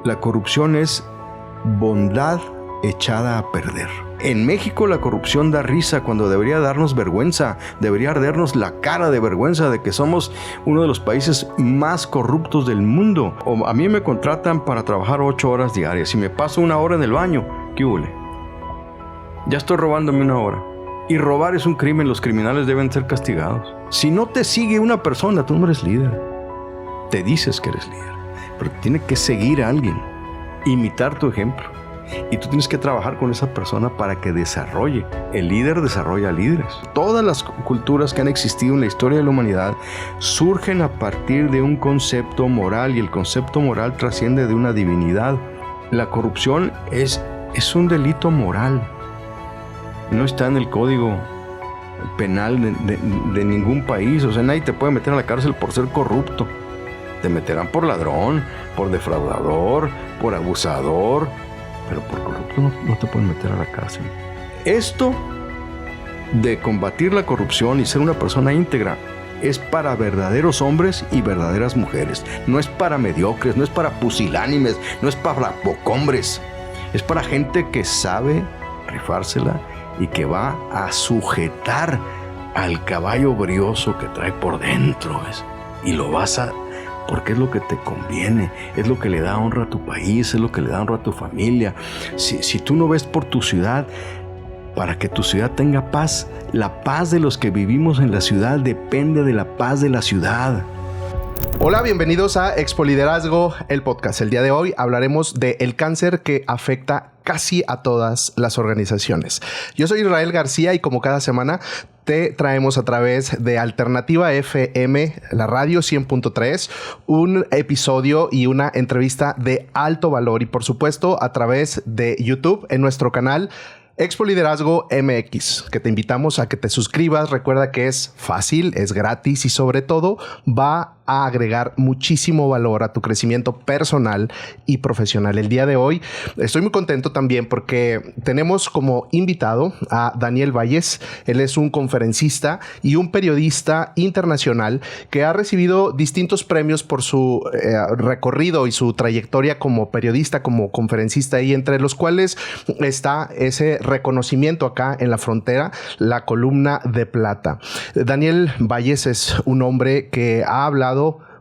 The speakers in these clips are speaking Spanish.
La corrupción es bondad echada a perder. En México la corrupción da risa cuando debería darnos vergüenza, debería ardernos la cara de vergüenza de que somos uno de los países más corruptos del mundo. O a mí me contratan para trabajar 8 horas diarias y me paso 1 hora en el baño. ¿Qué huele? Ya estoy robándome 1 hora. Y robar es un crimen, los criminales deben ser castigados. Si no te sigue una persona, tú no eres líder. Te dices que eres líder, pero tiene que seguir a alguien, imitar tu ejemplo. Y tú tienes que trabajar con esa persona para que desarrolle. El líder desarrolla líderes. Todas las culturas que han existido en la historia de la humanidad surgen a partir de un concepto moral, y el concepto moral trasciende de una divinidad. La corrupción es un delito moral. No está en el código penal de ningún país. O sea, nadie te puede meter a la cárcel por ser corrupto. Te meterán por ladrón, por defraudador, por abusador, pero por corrupto no te pueden meter a la cárcel. Esto de combatir la corrupción y ser una persona íntegra es para verdaderos hombres y verdaderas mujeres. No es para mediocres, no es para pusilánimes, no es para pocombres. Es para gente que sabe rifársela y que va a sujetar al caballo brioso que trae por dentro. Y lo vas a... porque es lo que te conviene, es lo que le da honra a tu país, es lo que le da honra a tu familia. Si tú no ves por tu ciudad, para que tu ciudad tenga paz, la paz de los que vivimos en la ciudad depende de la paz de la ciudad. Hola, bienvenidos a Expo Liderazgo, el podcast. El día de hoy hablaremos del cáncer que afecta casi a todas las organizaciones. Yo soy Israel García y como cada semana te traemos a través de Alternativa FM, la radio 100.3, un episodio y una entrevista de alto valor y por supuesto a través de YouTube en nuestro canal Expo Liderazgo MX, que te invitamos a que te suscribas. Recuerda que es fácil, es gratis y sobre todo va a agregar muchísimo valor a tu crecimiento personal y profesional. El día de hoy estoy muy contento también porque tenemos como invitado a Daniel Valles. Él es un conferencista y un periodista internacional que ha recibido distintos premios por su recorrido y su trayectoria como periodista, como conferencista, y entre los cuales está ese reconocimiento acá en la frontera, la columna de plata. Daniel Valles es un hombre que ha hablado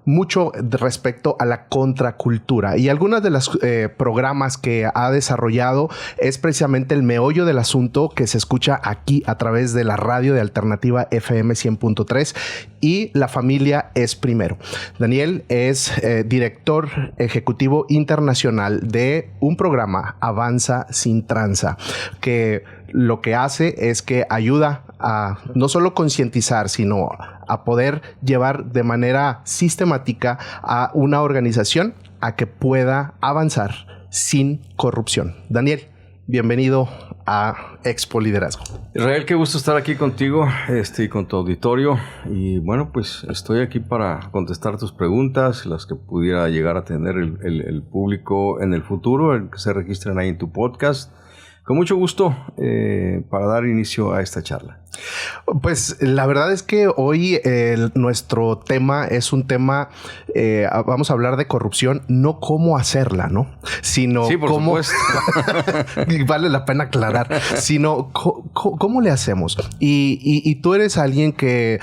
mucho respecto a la contracultura y algunas de los programas que ha desarrollado es precisamente el meollo del asunto que se escucha aquí a través de la radio de Alternativa FM 100.3 y La Familia es Primero. Daniel es director ejecutivo internacional de un programa Avanza Sin Tranza, que lo que hace es que ayuda a no solo concientizar, sino a poder llevar de manera sistemática a una organización a que pueda avanzar sin corrupción. Daniel, bienvenido a Expo Liderazgo. Israel, qué gusto estar aquí contigo y con tu auditorio. Y bueno, pues estoy aquí para contestar tus preguntas, las que pudiera llegar a tener el público en el futuro, el que se registren ahí en tu podcast. Con mucho gusto para dar inicio a esta charla. Pues la verdad es que hoy nuestro tema es un tema, vamos a hablar de corrupción, no cómo hacerla, ¿no? Sino sí, por cómo, supuesto. vale la pena aclarar, sino cómo le hacemos. Y tú eres alguien que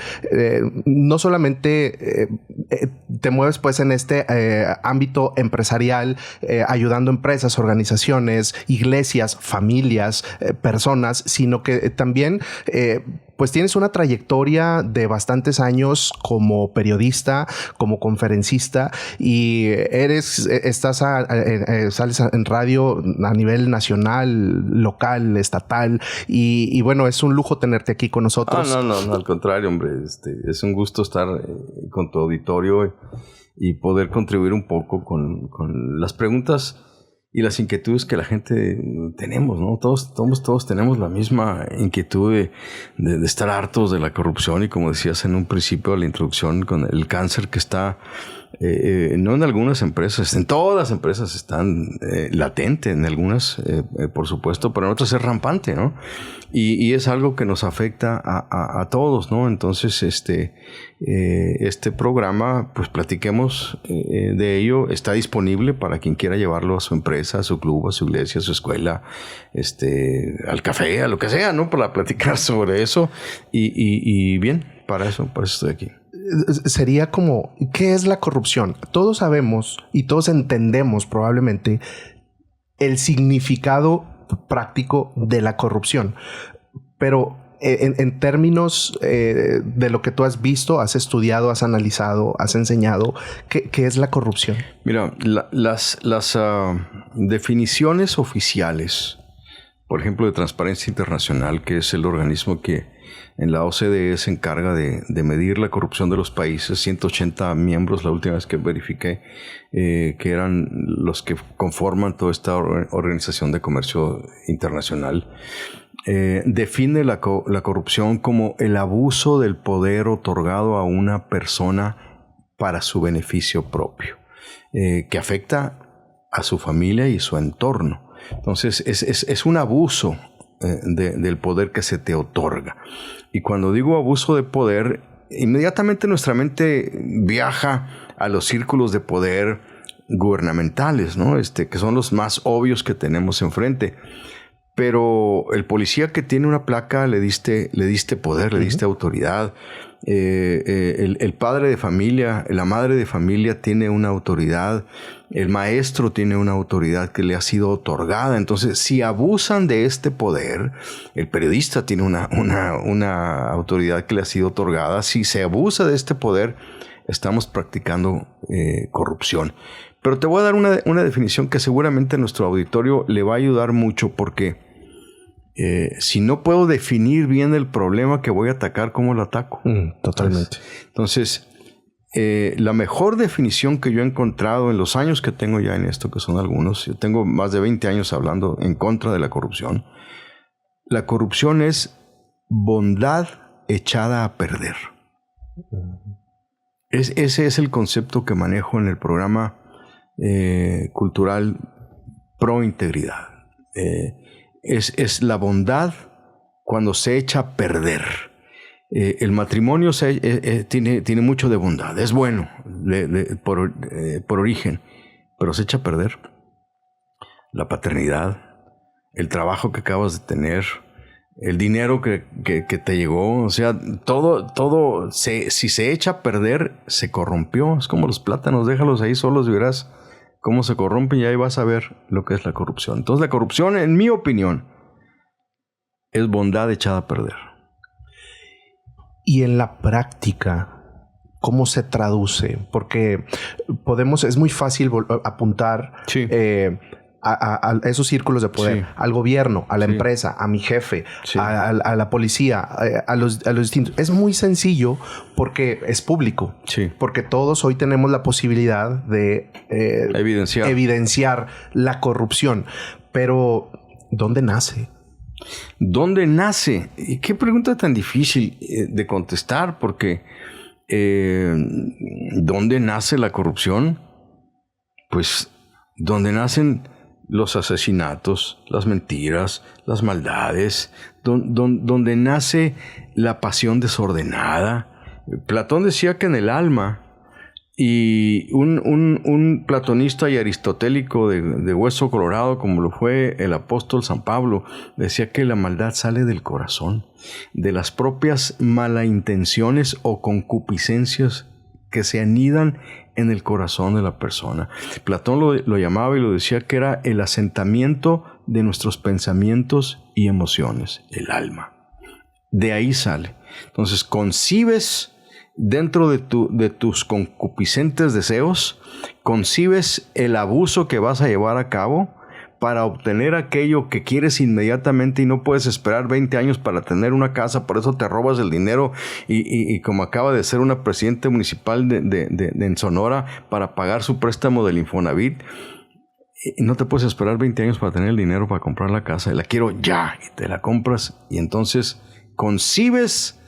no solamente te mueves pues en este ámbito empresarial, ayudando empresas, organizaciones, iglesias, familias, personas, sino que también pues tienes una trayectoria de bastantes años como periodista, como conferencista y sales en radio a nivel nacional, local, estatal y bueno, es un lujo tenerte aquí con nosotros. No, al contrario, hombre, es un gusto estar con tu auditorio y poder contribuir un poco con las preguntas y las inquietudes que la gente tenemos, ¿no? Todos tenemos la misma inquietud de estar hartos de la corrupción y como decías en un principio de la introducción, con el cáncer que está no en algunas empresas, en todas las empresas están latente, en algunas, por supuesto, pero en otras es rampante, ¿no? Y es algo que nos afecta a todos, ¿no? Entonces, este programa, pues platiquemos de ello. Está disponible para quien quiera llevarlo a su empresa, a su club, a su iglesia, a su escuela, al café, a lo que sea, ¿no? Para platicar sobre eso. Y bien, para eso estoy aquí. Sería como, ¿qué es la corrupción? Todos sabemos y todos entendemos probablemente el significado práctico de la corrupción, pero en términos de lo que tú has visto, has estudiado, has analizado, has enseñado, ¿qué es la corrupción? Mira, las definiciones oficiales, por ejemplo, de Transparencia Internacional, que es el organismo que en la OCDE se encarga de medir la corrupción de los países, 180 miembros la última vez que verifiqué, que eran los que conforman toda esta organización de comercio internacional, define la corrupción como el abuso del poder otorgado a una persona para su beneficio propio, que afecta a su familia y su entorno. Entonces es un abuso del poder que se te otorga. Y cuando digo abuso de poder, inmediatamente nuestra mente viaja a los círculos de poder gubernamentales, ¿no? Que son los más obvios que tenemos enfrente. Pero el policía que tiene una placa le diste poder, le diste autoridad. El padre de familia, la madre de familia tiene una autoridad. El maestro tiene una autoridad que le ha sido otorgada. Entonces, si abusan de este poder, el periodista tiene una autoridad que le ha sido otorgada. Si se abusa de este poder, estamos practicando corrupción. Pero te voy a dar una definición que seguramente a nuestro auditorio le va a ayudar mucho, porque si no puedo definir bien el problema que voy a atacar, ¿cómo lo ataco? Totalmente. Entonces, la mejor definición que yo he encontrado en los años que tengo ya en esto, que son algunos, yo tengo más de 20 años hablando en contra de la corrupción. La corrupción es bondad echada a perder. Ese es el concepto que manejo en el programa cultural Pro Integridad. Es la bondad cuando se echa a perder. El matrimonio tiene mucho de bondad, es bueno por origen, pero se echa a perder. La paternidad, el trabajo que acabas de tener, el dinero que te llegó, o sea, todo si se echa a perder, se corrompió. Es como los plátanos, déjalos ahí solos y verás cómo se corrompen, y ahí vas a ver lo que es la corrupción. Entonces, la corrupción, en mi opinión, es bondad echada a perder. Y en la práctica, ¿cómo se traduce? Porque es muy fácil apuntar sí. A esos círculos de poder, sí, al gobierno, a la sí, empresa, a mi jefe, sí, a la policía, a los distintos. Es muy sencillo porque es público. Sí. Porque todos hoy tenemos la posibilidad de evidenciar la corrupción. Pero, ¿dónde nace? ¿Dónde nace? Y qué pregunta tan difícil de contestar, porque ¿dónde nace la corrupción? Pues donde nacen los asesinatos, las mentiras, las maldades, donde nace la pasión desordenada. Platón decía que en el alma, y un platonista y aristotélico de hueso colorado, como lo fue el apóstol San Pablo, decía que la maldad sale del corazón, de las propias malintenciones o concupiscencias que se anidan en el corazón de la persona. Platón lo llamaba y lo decía que era el asentamiento de nuestros pensamientos y emociones, el alma. De ahí sale. Entonces, concibes dentro de tus concupiscentes deseos, concibes el abuso que vas a llevar a cabo para obtener aquello que quieres inmediatamente, y no puedes esperar 20 años para tener una casa. Por eso te robas el dinero y como acaba de ser una presidenta municipal en Sonora, para pagar su préstamo del Infonavit, no te puedes esperar 20 años para tener el dinero para comprar la casa. La quiero ya, y te la compras, y entonces concibes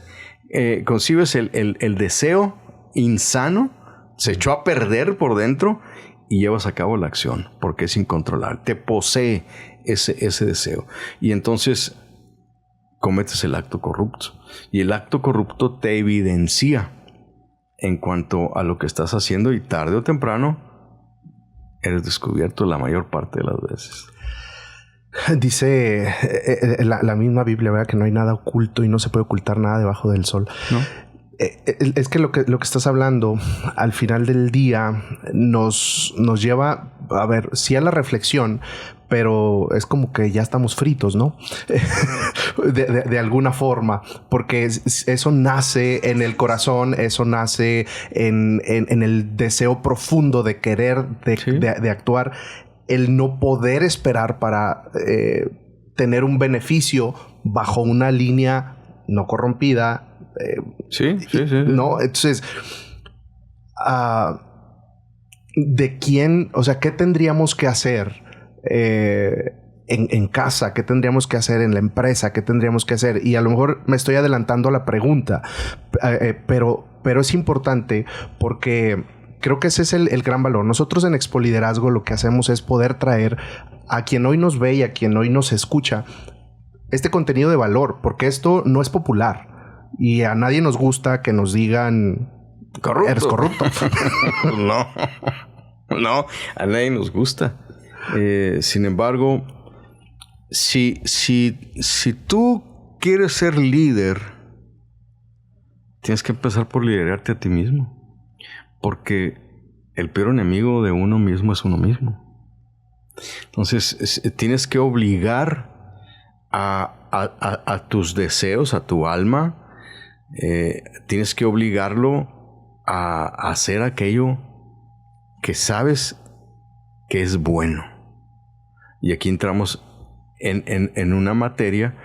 el deseo insano Se echó a perder por dentro y llevas a cabo la acción porque es incontrolable. Te posee ese deseo. Y entonces cometes el acto corrupto. Y el acto corrupto te evidencia en cuanto a lo que estás haciendo y tarde o temprano eres descubierto la mayor parte de las veces. Dice la misma Biblia, ¿verdad? Que no hay nada oculto y no se puede ocultar nada debajo del sol. ¿No? Es que lo que estás hablando al final del día nos lleva, a ver, sí a la reflexión, pero es como que ya estamos fritos, ¿no? de alguna forma, porque eso nace en el corazón, eso nace en el deseo profundo de querer, de actuar, el no poder esperar para tener un beneficio bajo una línea no corrompida. Sí. No, entonces, ¿de quién? O sea, ¿qué tendríamos que hacer en casa? ¿Qué tendríamos que hacer en la empresa? ¿Qué tendríamos que hacer? Y a lo mejor me estoy adelantando a la pregunta, pero es importante porque creo que ese es el gran valor. Nosotros en Expo Liderazgo lo que hacemos es poder traer a quien hoy nos ve y a quien hoy nos escucha este contenido de valor, porque esto no es popular. Y a nadie nos gusta que nos digan corrupto. Eres corrupto. No, a nadie nos gusta. Sin embargo, si tú quieres ser líder, tienes que empezar por liderarte a ti mismo. Porque el peor enemigo de uno mismo es uno mismo. Entonces, tienes que obligar a tus deseos, a tu alma. Tienes que obligarlo a hacer aquello que sabes que es bueno. Y aquí entramos en una materia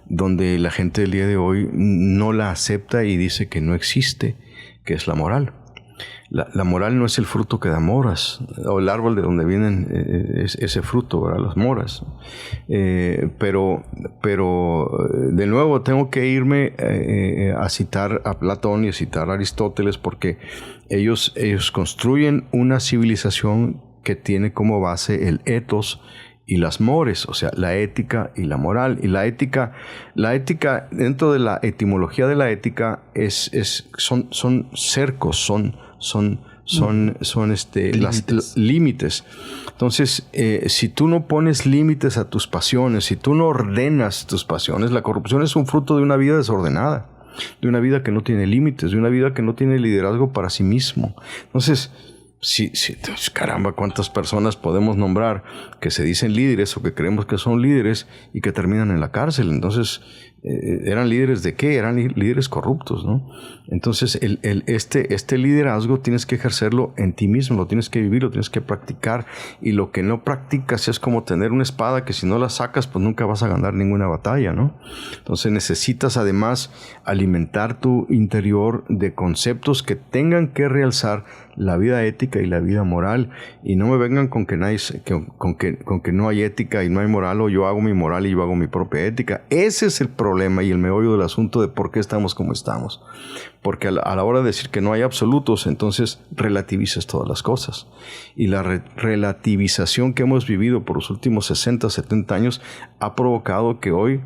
donde la gente del día de hoy no la acepta y dice que no existe, que es la moral. La moral no es el fruto que da moras, o el árbol de donde vienen ese fruto, ¿verdad? Las moras. Pero de nuevo tengo que irme a citar a Platón y a citar a Aristóteles, porque ellos construyen una civilización que tiene como base el ethos y las mores, o sea, la ética y la moral. Y la ética dentro de la etimología de la ética son cercos, son límites. Entonces, si tú no pones límites a tus pasiones, si tú no ordenas tus pasiones, la corrupción es un fruto de una vida desordenada, de una vida que no tiene límites, de una vida que no tiene liderazgo para sí mismo. Entonces, caramba, cuántas personas podemos nombrar que se dicen líderes o que creemos que son líderes y que terminan en la cárcel. Entonces, ¿eran líderes de qué? Eran líderes corruptos, ¿no? Entonces, este liderazgo tienes que ejercerlo en ti mismo, lo tienes que vivir, lo tienes que practicar, y lo que no practicas es como tener una espada que si no la sacas, pues nunca vas a ganar ninguna batalla, ¿no? Entonces, necesitas además alimentar tu interior de conceptos que tengan que realzar la vida ética y la vida moral, y no me vengan con que no hay ética y no hay moral, o yo hago mi moral y yo hago mi propia ética. Ese es el problema y el meollo del asunto de por qué estamos como estamos. Porque a la hora de decir que no hay absolutos, entonces relativizas todas las cosas. Y la relativización que hemos vivido por los últimos 60, 70 años ha provocado que hoy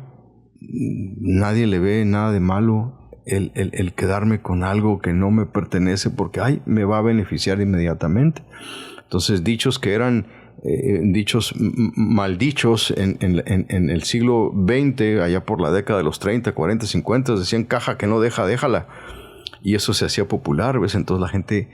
nadie le ve nada de malo el quedarme con algo que no me pertenece, porque me va a beneficiar inmediatamente. Entonces, dichos que eran dichos maldichos en el siglo XX, allá por la década de los 30, 40, 50, decían: caja que no deja, déjala. Y eso se hacía popular, ¿ves? Entonces la gente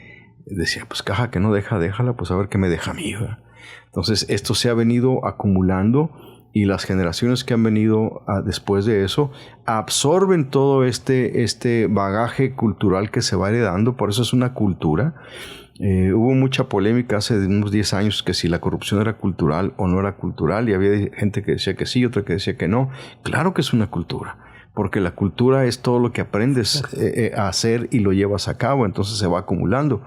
decía: pues caja que no deja, déjala, pues a ver qué me deja a mí, ¿verdad? Entonces esto se ha venido acumulando, y las generaciones que han venido después de eso absorben todo este bagaje cultural que se va heredando. Por eso es una cultura. Hubo mucha polémica hace unos 10 años que si la corrupción era cultural o no era cultural, y había gente que decía que sí, otra que decía que no. Claro que es una cultura, porque la cultura es todo lo que aprendes a hacer y lo llevas a cabo, entonces se va acumulando.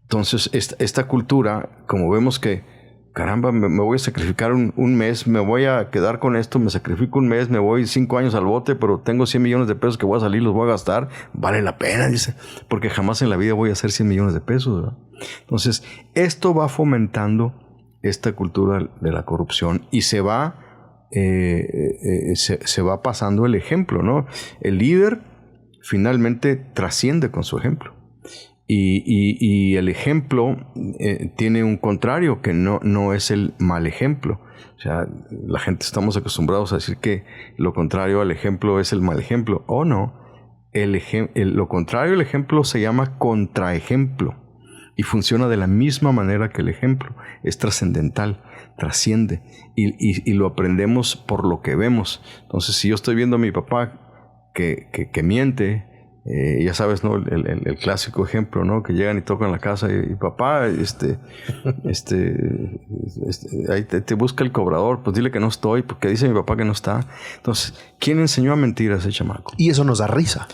Entonces esta cultura, como vemos que caramba, me voy a sacrificar un mes, me voy a quedar con esto, me sacrifico un mes, me voy 5 años al bote, pero tengo 100 millones de pesos que voy a salir, los voy a gastar, vale la pena, dice, porque jamás en la vida voy a hacer 100 millones de pesos, ¿verdad? Entonces, esto va fomentando esta cultura de la corrupción y se va pasando el ejemplo, ¿no? El líder finalmente trasciende con su ejemplo. Y el ejemplo tiene un contrario que no es el mal ejemplo. O sea, la gente estamos acostumbrados a decir que lo contrario al ejemplo es el mal ejemplo. O no, lo contrario al ejemplo se llama contraejemplo y funciona de la misma manera que el ejemplo. Es trascendental, trasciende y lo aprendemos por lo que vemos. Entonces, si yo estoy viendo a mi papá que miente, ya sabes, ¿no? El clásico ejemplo, ¿no? Que llegan y tocan la casa y papá, ahí te busca el cobrador, pues dile que no estoy, porque dice mi papá que no está. Entonces, ¿quién enseñó a mentir a ese chamaco? Y eso nos da risa.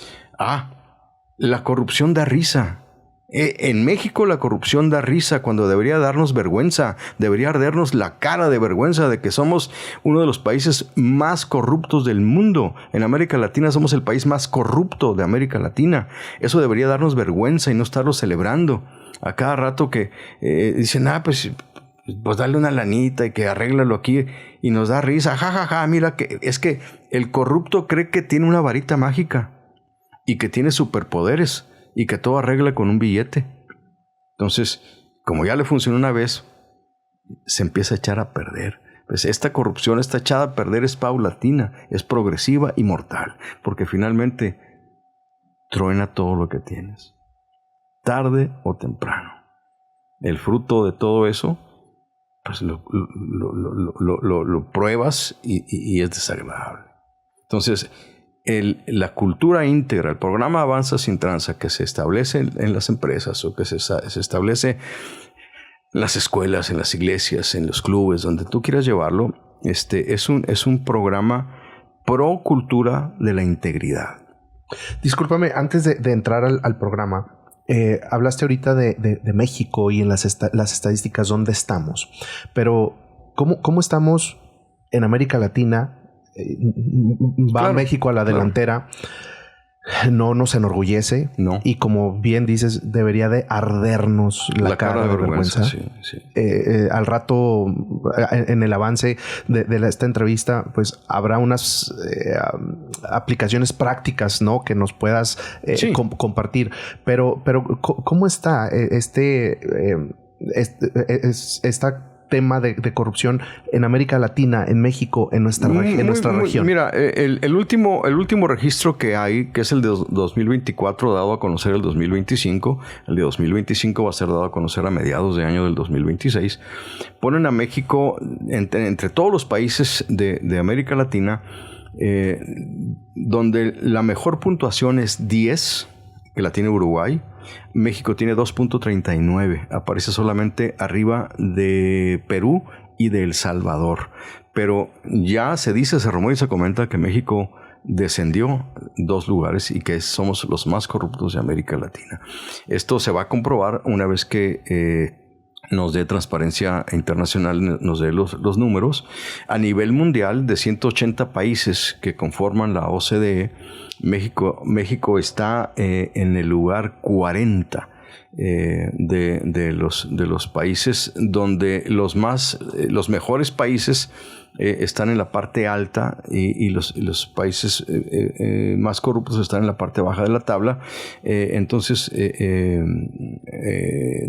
La corrupción da risa. En México la corrupción da risa cuando debería darnos vergüenza, debería ardernos la cara de vergüenza de que somos uno de los países más corruptos del mundo. En América Latina somos el país más corrupto de América Latina. Eso debería darnos vergüenza y no estarlo celebrando. A cada rato que dicen, pues dale una lanita y que arréglalo aquí, y nos da risa. Mira, es que el corrupto cree que tiene una varita mágica y que tiene superpoderes y que todo arregla con un billete. Entonces, como ya le funcionó una vez, se empieza a echar a perder. Pues esta corrupción está echada a perder, es paulatina, es progresiva y mortal, porque finalmente truena todo lo que tienes, tarde o temprano. El fruto de todo eso, pues lo pruebas y es desagradable. Entonces, la cultura íntegra, el programa Avanza Sin Tranza que se establece en las empresas o que se establece en las escuelas, en las iglesias, en los clubes, donde tú quieras llevarlo, es un programa pro cultura de la integridad. Discúlpame, antes de entrar al programa, hablaste ahorita de México y en las estadísticas dónde estamos, pero ¿cómo estamos en América Latina? Va México a la delantera, no nos enorgullece, no. Y como bien dices, debería de ardernos la cara de vergüenza. Sí. Al rato, en el avance de esta entrevista, pues habrá unas aplicaciones prácticas, ¿no? Que nos puedas compartir. Pero ¿cómo está esta tema de corrupción en América Latina, en México, en nuestra región? Mira, el último registro que hay, que es el de 2024, dado a conocer el 2025, el de 2025 va a ser dado a conocer a mediados de año del 2026, ponen a México entre todos los países de América Latina, donde la mejor puntuación es 10, que la tiene Uruguay. México tiene 2.39, aparece solamente arriba de Perú y de El Salvador. Pero ya se rumora y se comenta que México descendió 2 lugares y que somos los más corruptos de América Latina. Esto se va a comprobar una vez que nos dé Transparencia Internacional, nos dé los números. A nivel mundial, de 180 países que conforman la OCDE, México está en el lugar 40 de los países, donde los mejores países están en la parte alta y los países más corruptos están en la parte baja de la tabla. Entonces,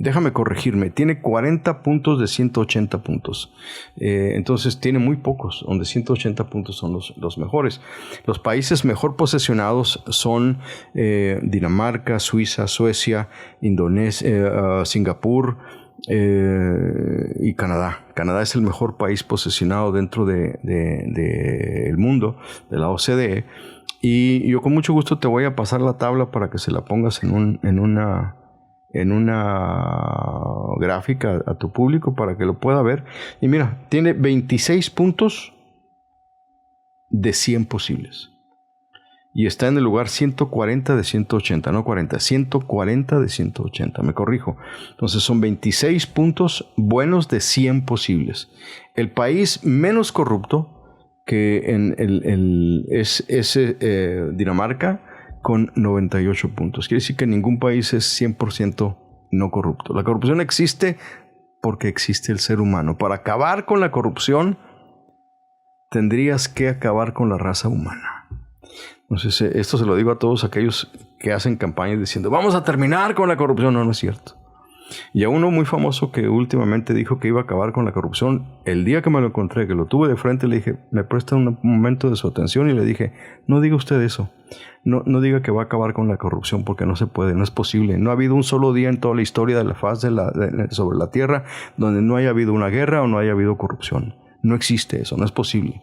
déjame corregirme, tiene 40 puntos de 180 puntos. Entonces tiene muy pocos, donde 180 puntos son los mejores. Los países mejor posicionados son Dinamarca, Suiza, Suecia, Indonesia, Singapur, y Canadá. Canadá es el mejor país posicionado dentro del mundo, de la OCDE, y yo con mucho gusto te voy a pasar la tabla para que se la pongas en una gráfica a tu público para que lo pueda ver. Y mira, tiene 26 puntos de 100 posibles. y está en el lugar 140 de 180, no 40, 140 de 180, me corrijo. Entonces son 26 puntos buenos de 100 posibles. El país menos corrupto que es Dinamarca, con 98 puntos. Quiere decir que ningún país es 100% no corrupto. La corrupción existe porque existe el ser humano. Para acabar con la corrupción, tendrías que acabar con la raza humana. Entonces, esto se lo digo a todos aquellos que hacen campañas diciendo, vamos a terminar con la corrupción. No, no es cierto. Y a uno muy famoso que últimamente dijo que iba a acabar con la corrupción, el día que me lo encontré, que lo tuve de frente, le dije, me presta un momento de su atención y le dije, no diga usted eso. No diga que va a acabar con la corrupción porque no se puede, no es posible. No ha habido un solo día en toda la historia de la faz sobre la tierra donde no haya habido una guerra o no haya habido corrupción. No existe eso, no es posible.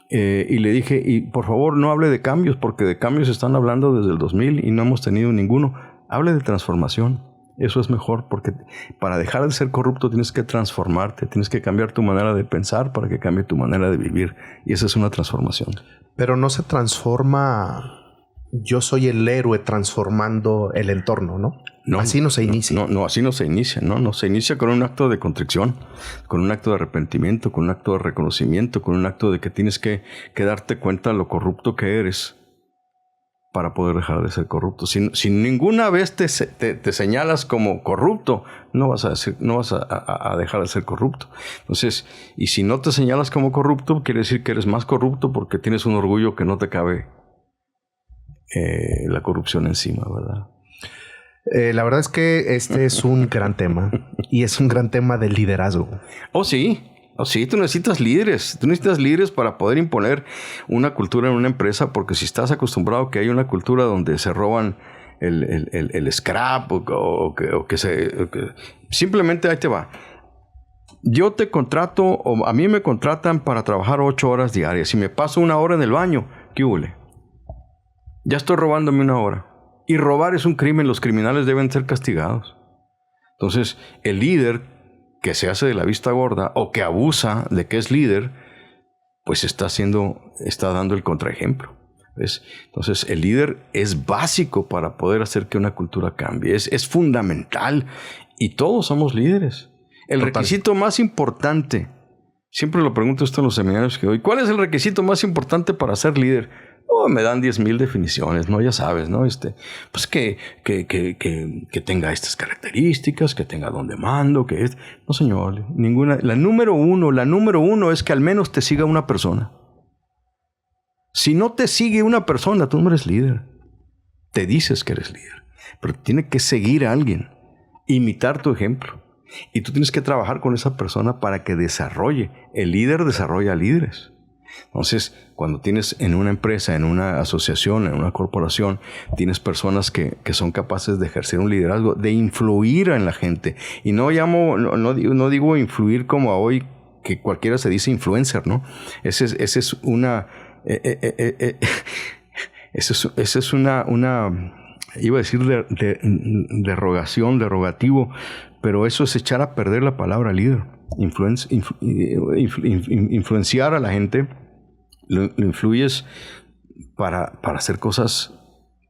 Y le dije, y por favor no hable de cambios, porque de cambios están hablando desde el 2000 y no hemos tenido ninguno. Hable de transformación. Eso es mejor, porque para dejar de ser corrupto tienes que transformarte, tienes que cambiar tu manera de pensar para que cambie tu manera de vivir. Y esa es una transformación. Pero no se transforma, yo soy el héroe transformando el entorno, ¿no? No, así no se inicia. No, así no se inicia, ¿no? No se inicia con un acto de contrición, con un acto de arrepentimiento, con un acto de reconocimiento, con un acto de que tienes que darte cuenta de lo corrupto que eres para poder dejar de ser corrupto. Si ninguna vez te señalas como corrupto, no vas a dejar de ser corrupto. Entonces, y si no te señalas como corrupto, quiere decir que eres más corrupto porque tienes un orgullo que no te cabe la corrupción encima, ¿verdad? La verdad es que este es un gran tema y es un gran tema del liderazgo. Oh, sí. Tú necesitas líderes. Tú necesitas líderes para poder imponer una cultura en una empresa, porque si estás acostumbrado a que hay una cultura donde se roban el scrap o que simplemente ahí te va. Yo te contrato, o a mí me contratan para trabajar 8 horas diarias. Si me paso 1 hora en el baño, ¿qué huele? Ya estoy robándome 1 hora. Y robar es un crimen. Los criminales deben ser castigados. Entonces, el líder que se hace de la vista gorda o que abusa de que es líder, pues está dando el contraejemplo. ¿Ves? Entonces, el líder es básico para poder hacer que una cultura cambie. Es fundamental. Y todos somos líderes. El requisito más importante, siempre lo pregunto esto en los seminarios que doy, ¿cuál es el requisito más importante para ser líder? Oh, me dan 10,000 definiciones, ¿no? Ya sabes, ¿no? Pues que tenga estas características, que tenga donde mando, que es... No, señor, ninguna. La número uno es que al menos te siga una persona. Si no te sigue una persona, tú no eres líder. Te dices que eres líder, pero tiene que seguir a alguien, imitar tu ejemplo. Y tú tienes que trabajar con esa persona para que desarrolle. El líder desarrolla líderes. Entonces, cuando tienes en una empresa, en una asociación, en una corporación, tienes personas que son capaces de ejercer un liderazgo, de influir en la gente. Y no digo influir como a hoy, que cualquiera se dice influencer, ¿no? Esa es una iba a decir derogativo, pero eso es echar a perder la palabra líder. Influenciar a la gente, lo influyes para hacer cosas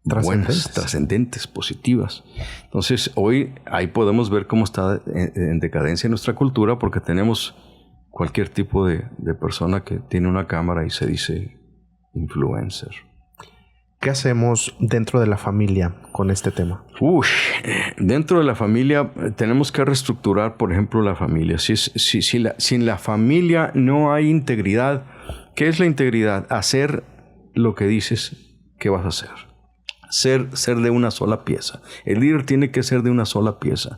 buenas, trascendentes, positivas. Entonces, hoy ahí podemos ver cómo está en decadencia nuestra cultura, porque tenemos cualquier tipo de persona que tiene una cámara y se dice influencer. ¿Qué hacemos dentro de la familia con este tema? Dentro de la familia tenemos que reestructurar, por ejemplo, la familia. Si en la familia no hay integridad, ¿qué es la integridad? Hacer lo que dices que vas a hacer. Ser de una sola pieza. El líder tiene que ser de una sola pieza.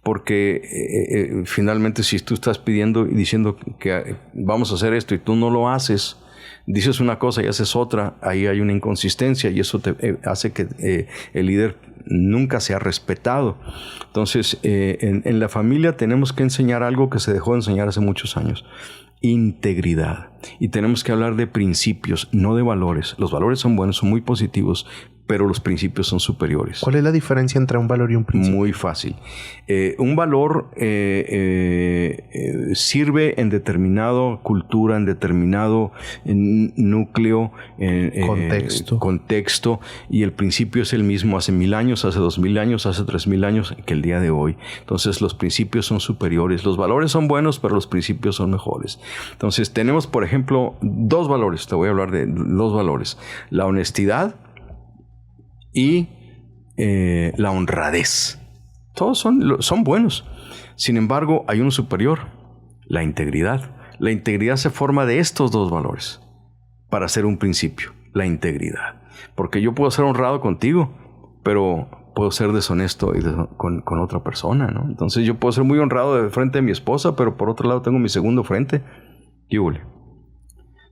Porque finalmente, si tú estás pidiendo y diciendo que vamos a hacer esto y tú no lo haces, dices una cosa y haces otra, ahí hay una inconsistencia y eso hace que el líder nunca sea respetado. Entonces, en la familia tenemos que enseñar algo que se dejó de enseñar hace muchos años: integridad. Y tenemos que hablar de principios, no de valores. Los valores son buenos, son muy positivos, pero los principios son superiores. ¿Cuál es la diferencia entre un valor y un principio? Muy fácil. Un valor sirve en determinado cultura, en determinado núcleo, contexto, y el principio es el mismo hace 1000 años, hace 2000 años, hace 3000 años que el día de hoy. Entonces los principios son superiores. Los valores son buenos, pero los principios son mejores. Entonces tenemos, por ejemplo, 2 valores. Te voy a hablar de 2 valores. La honestidad y la honradez. Todos son buenos. Sin embargo, hay uno superior, la integridad. La integridad se forma de estos 2 valores para ser un principio, la integridad. Porque yo puedo ser honrado contigo, pero puedo ser deshonesto con otra persona, ¿no? Entonces yo puedo ser muy honrado de frente de mi esposa, pero por otro lado tengo mi segundo frente. ¿Qué huele?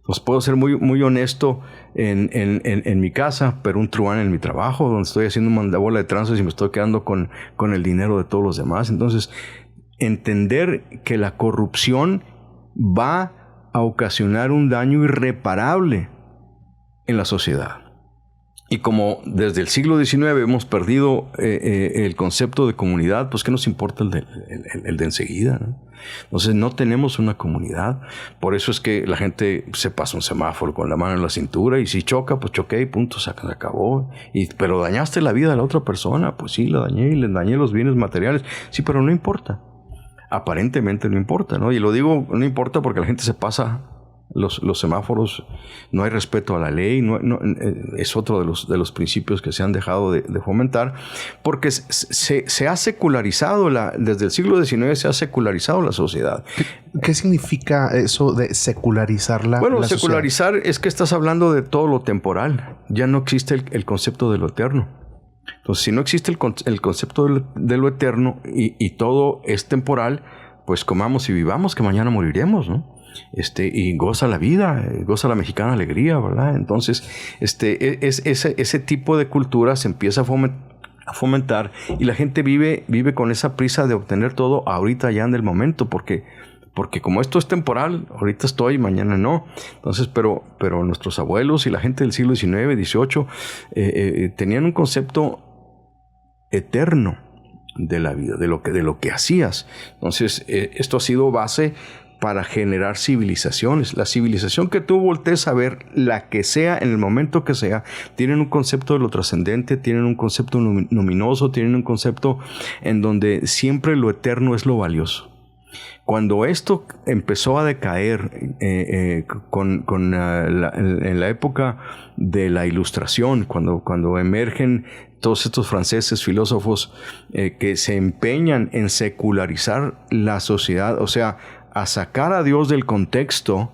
Pues puedo ser muy honesto en mi casa, pero un truán en mi trabajo, donde estoy haciendo una mandabola de tranzas y me estoy quedando con el dinero de todos los demás. Entonces, entender que la corrupción va a ocasionar un daño irreparable en la sociedad. Y como desde el siglo XIX hemos perdido el concepto de comunidad, pues ¿qué nos importa el de enseguida, ¿no? Entonces no tenemos una comunidad. Por eso es que la gente se pasa un semáforo con la mano en la cintura y si choca, pues choqué y punto, se acabó. Pero dañaste la vida de la otra persona. Pues sí, la dañé y le dañé los bienes materiales. Sí, pero no importa. Aparentemente no importa, ¿no? Y lo digo, no importa porque la gente se pasa los semáforos, no hay respeto a la ley, es otro de los principios que se han dejado de fomentar, porque se ha secularizado, desde el siglo XIX se ha secularizado la sociedad. ¿Qué significa eso de secularizar la sociedad? Secularizar es que estás hablando de todo lo temporal, ya no existe el concepto de lo eterno. Entonces, si no existe el concepto de lo eterno y todo es temporal, pues comamos y vivamos, que mañana moriremos, ¿no? Y goza la vida, goza la mexicana alegría, ¿verdad? Entonces, ese tipo de cultura se empieza a fomentar y la gente vive con esa prisa de obtener todo ahorita ya en el momento, porque como esto es temporal, ahorita estoy, mañana no. Entonces, pero nuestros abuelos y la gente del siglo XIX, XVIII, tenían un concepto eterno de la vida, de lo que hacías. Entonces, esto ha sido base para generar civilizaciones. La civilización que tú voltees a ver, la que sea, en el momento que sea, tienen un concepto de lo trascendente, tienen un concepto luminoso, tienen un concepto en donde siempre lo eterno es lo valioso. Cuando esto empezó a decaer en la época de la Ilustración, cuando emergen todos estos franceses filósofos que se empeñan en secularizar la sociedad, o sea, a sacar a Dios del contexto,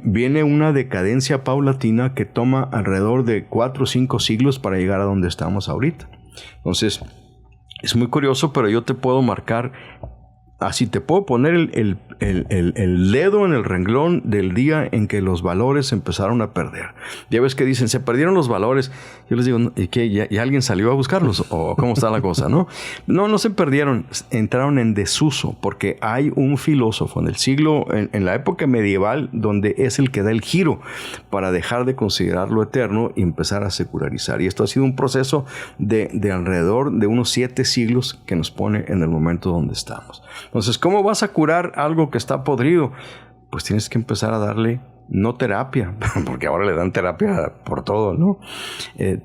viene una decadencia paulatina que toma alrededor de 4 o 5 siglos para llegar a donde estamos ahorita. Entonces, es muy curioso, pero yo te puedo marcar, así te puedo poner el dedo en el renglón del día en que los valores empezaron a perder. Ya ves que dicen, se perdieron los valores. Yo les digo, ¿y qué? ¿Ya alguien salió a buscarlos? ¿O cómo está la cosa? No se perdieron, entraron en desuso, porque hay un filósofo en la época medieval, donde es el que da el giro para dejar de considerar lo eterno y empezar a secularizar. Y esto ha sido un proceso de alrededor de unos 7 siglos que nos pone en el momento donde estamos. Entonces, ¿cómo vas a curar algo que está podrido? Pues tienes que empezar a darle, no terapia, porque ahora le dan terapia por todo, ¿no?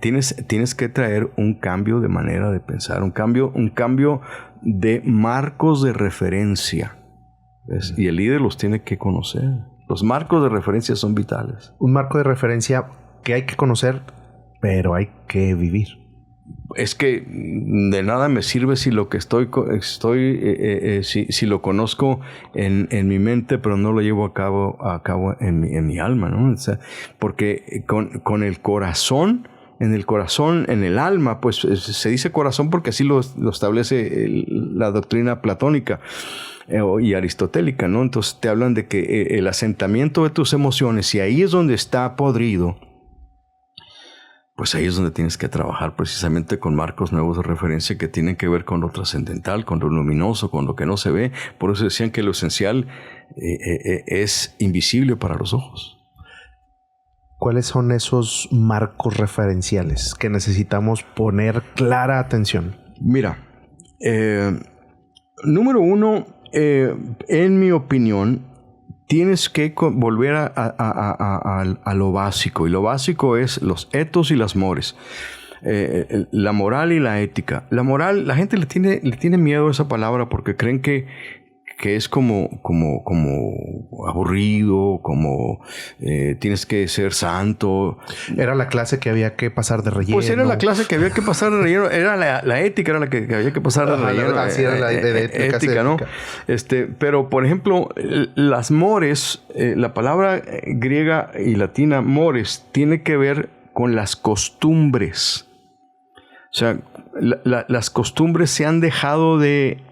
Tienes que traer un cambio de manera de pensar, un cambio de marcos de referencia, ¿ves? Y el líder los tiene que conocer. Los marcos de referencia son vitales. Un marco de referencia que hay que conocer, pero hay que vivir. Es que de nada me sirve si lo que si lo conozco en mi mente, pero no lo llevo a cabo en mi alma, ¿no? O sea, porque con el corazón, en el alma, pues se dice corazón porque así lo establece la doctrina platónica y aristotélica, ¿no? Entonces te hablan de que el asentamiento de tus emociones, y ahí es donde está podrido, pues ahí es donde tienes que trabajar precisamente con marcos nuevos de referencia que tienen que ver con lo trascendental, con lo luminoso, con lo que no se ve. Por eso decían que lo esencial es invisible para los ojos. ¿Cuáles son esos marcos referenciales que necesitamos poner clara atención? Mira, número uno, en mi opinión, tienes que volver a lo básico. Y lo básico es los etos y las mores. La moral y la ética. La moral, la gente le tiene miedo a esa palabra porque creen que es como aburrido, como tienes que ser santo. Era la clase que había que pasar de relleno. Pues era la clase que había que pasar de relleno. Era la ética, era la que había que pasar de relleno. Así era la de ética, ¿no? Pero, por ejemplo, las mores, la palabra griega y latina mores, tiene que ver con las costumbres. O sea, las costumbres se han dejado de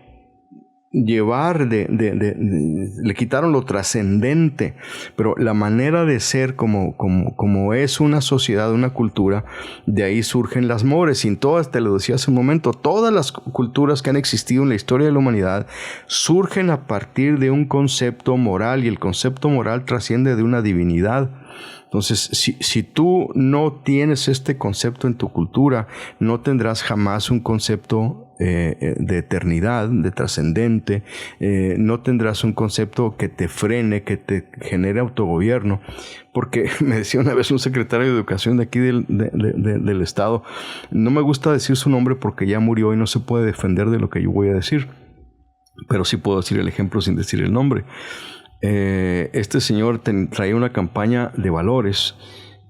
llevar, le quitaron lo trascendente, pero la manera de ser como es una sociedad, una cultura, de ahí surgen las mores. Y todas, te lo decía hace un momento, todas las culturas que han existido en la historia de la humanidad surgen a partir de un concepto moral, y el concepto moral trasciende de una divinidad. Entonces, si tú no tienes este concepto en tu cultura, no tendrás jamás un concepto de eternidad, de trascendente, no tendrás un concepto que te frene, que te genere autogobierno. Porque me decía una vez un secretario de Educación de aquí del Estado, no me gusta decir su nombre porque ya murió y no se puede defender de lo que yo voy a decir, pero sí puedo decir el ejemplo sin decir el nombre. Este señor traía una campaña de valores.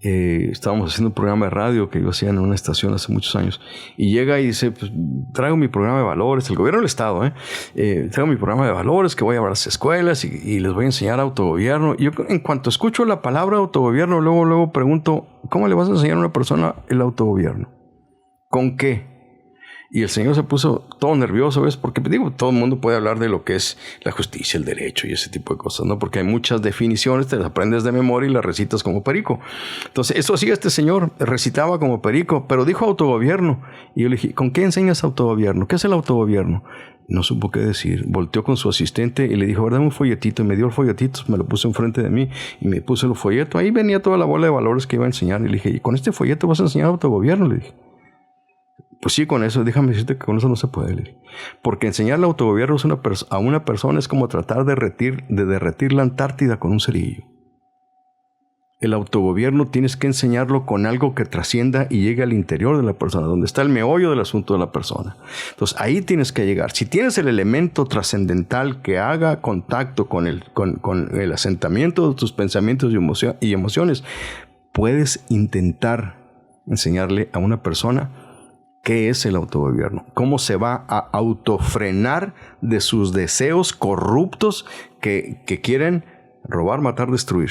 Estábamos haciendo un programa de radio que yo hacía en una estación hace muchos años, y llega y dice, pues, traigo mi programa de valores, el gobierno del Estado, traigo mi programa de valores que voy a las escuelas y les voy a enseñar autogobierno. Y yo, en cuanto escucho la palabra autogobierno, luego pregunto, ¿cómo le vas a enseñar a una persona el autogobierno? ¿Con qué? Y el señor se puso todo nervioso, ¿ves? Porque digo, todo el mundo puede hablar de lo que es la justicia, el derecho y ese tipo de cosas, ¿no? Porque hay muchas definiciones, te las aprendes de memoria y las recitas como perico. Entonces, eso hacía este señor, recitaba como perico, pero dijo autogobierno. Y yo le dije, ¿con qué enseñas autogobierno? ¿Qué es el autogobierno? No supo qué decir. Volteó con su asistente y le dijo, dame un folletito. Y me dio el folletito, me lo puso enfrente de mí y me puso el folleto. Ahí venía toda la bola de valores que iba a enseñar. Y le dije, ¿y con este folleto vas a enseñar autogobierno? Le dije. Pues sí, con eso, déjame decirte que con eso no se puede, Lili. Porque enseñarle autogobierno a una persona es como tratar de derretir la Antártida con un cerillo. El autogobierno tienes que enseñarlo con algo que trascienda y llegue al interior de la persona, donde está el meollo del asunto de la persona. Entonces, ahí tienes que llegar. Si tienes el elemento trascendental que haga contacto con el asentamiento de tus pensamientos y emociones, puedes intentar enseñarle a una persona ¿qué es el autogobierno? ¿Cómo se va a autofrenar de sus deseos corruptos que quieren robar, matar, destruir?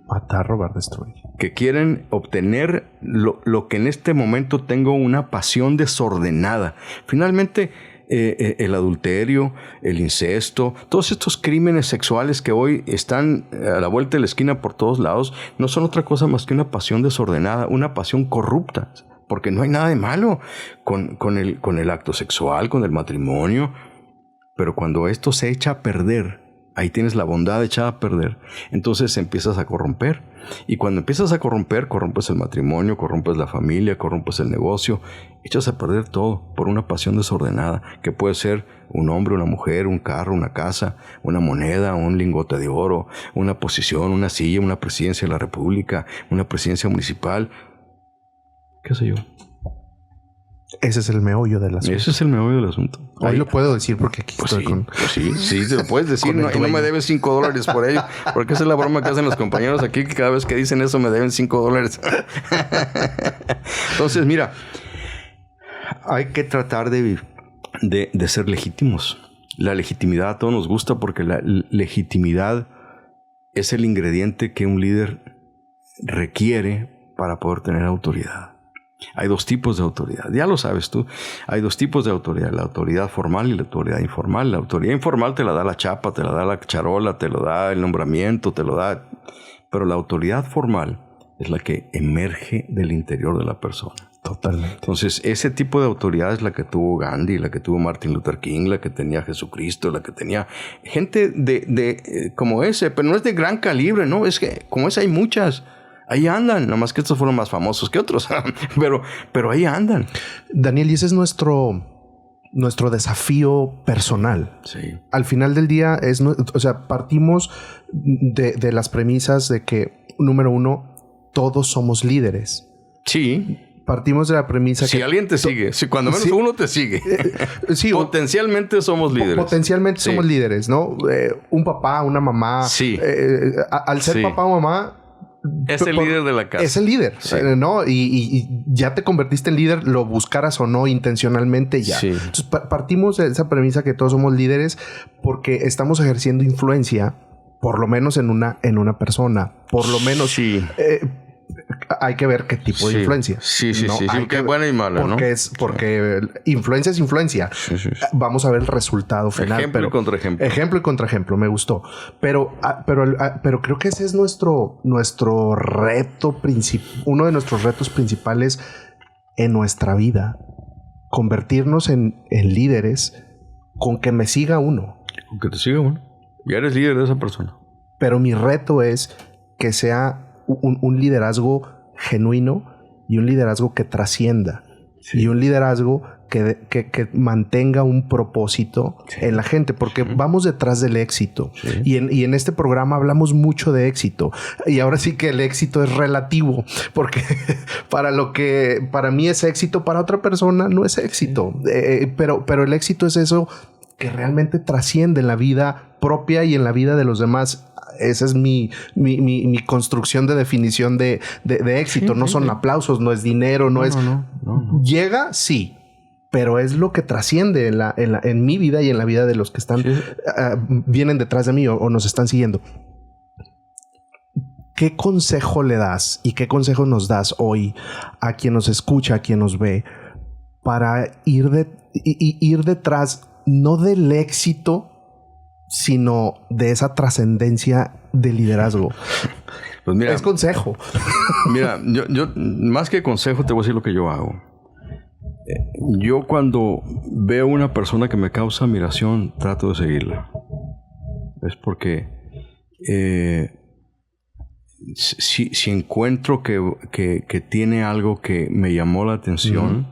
Matar, robar, destruir. Que quieren obtener lo que en este momento tengo una pasión desordenada. Finalmente, el adulterio, el incesto, todos estos crímenes sexuales que hoy están a la vuelta de la esquina por todos lados, no son otra cosa más que una pasión desordenada, una pasión corrupta. Porque no hay nada de malo con el acto sexual, con el matrimonio. Pero cuando esto se echa a perder, ahí tienes la bondad echada a perder, entonces empiezas a corromper. Y cuando empiezas a corromper, corrompes el matrimonio, corrompes la familia, corrompes el negocio. Echas a perder todo por una pasión desordenada, que puede ser un hombre, una mujer, un carro, una casa, una moneda, un lingote de oro, una posición, una silla, una presidencia de la república, una presidencia municipal. ¿Qué sé yo? Ese es el meollo del asunto. Ese es el meollo del asunto. Ahí lo puedo decir porque aquí pues estoy sí, con... Pues sí, te lo puedes decir. Y no me debes $5 por ello. Porque esa es la broma que hacen los compañeros aquí, que cada vez que dicen eso me deben $5. Entonces, mira, hay que tratar de ser legítimos. La legitimidad a todos nos gusta porque la legitimidad es el ingrediente que un líder requiere para poder tener autoridad. Hay dos tipos de autoridad, ya lo sabes tú. Hay dos tipos de autoridad, la autoridad formal y la autoridad informal. La autoridad informal te la da la chapa, te la da la charola, te lo da el nombramiento, te lo da... Pero la autoridad formal es la que emerge del interior de la persona. Totalmente. Entonces, ese tipo de autoridad es la que tuvo Gandhi, la que tuvo Martin Luther King, la que tenía Jesucristo, la que tenía gente como ese, pero no es de gran calibre, ¿no? Es que como esa hay muchas. Ahí andan, nomás que estos fueron más famosos que otros, pero ahí andan. Daniel, y ese es nuestro desafío personal. Sí. Al final del día, partimos de las premisas de que, número uno, todos somos líderes. Sí. Partimos de la premisa si que... alguien te sigue, si cuando menos uno te sigue. Sí, potencialmente somos líderes. Potencialmente somos líderes, ¿no? Un papá, una mamá. Sí. Al ser papá o mamá... Es el líder de la casa. Es el líder, sí. ¿no? Y ya te convertiste en líder, lo buscaras o no intencionalmente ya. Sí. Entonces partimos de esa premisa que todos somos líderes porque estamos ejerciendo influencia, por lo menos en una persona. Por lo menos... Sí. Hay que ver qué tipo de influencia. Sí, que buena y mala, porque ¿no? Porque influencia es influencia. Sí. Vamos a ver el resultado final. Ejemplo y contraejemplo. Ejemplo y contraejemplo, me gustó. Pero creo que ese es nuestro reto principal, uno de nuestros retos principales en nuestra vida. Convertirnos en líderes con que me siga uno. Con que te siga uno. Ya eres líder de esa persona. Pero mi reto es que sea un liderazgo genuino y un liderazgo que trascienda. Sí. Y un liderazgo que mantenga un propósito en la gente, porque vamos detrás del éxito. Sí. Y en este programa hablamos mucho de éxito. Y ahora sí que el éxito es relativo, porque para mí es éxito, para otra persona no es éxito. Pero el éxito es eso que realmente trasciende en la vida propia y en la vida de los demás. Esa es mi construcción de definición de éxito. No son aplausos, no es dinero, no. Llega, sí, pero es lo que trasciende en mi vida y en la vida de los que están vienen detrás de mí o nos están siguiendo. ¿Qué consejo le das y qué consejo nos das hoy a quien nos escucha, a quien nos ve, para ir detrás no del éxito, sino de esa trascendencia de liderazgo? Pues mira, es consejo. Mira, yo más que consejo te voy a decir lo que yo hago. Yo cuando veo una persona que me causa admiración, trato de seguirla. Es porque si encuentro que tiene algo que me llamó la atención,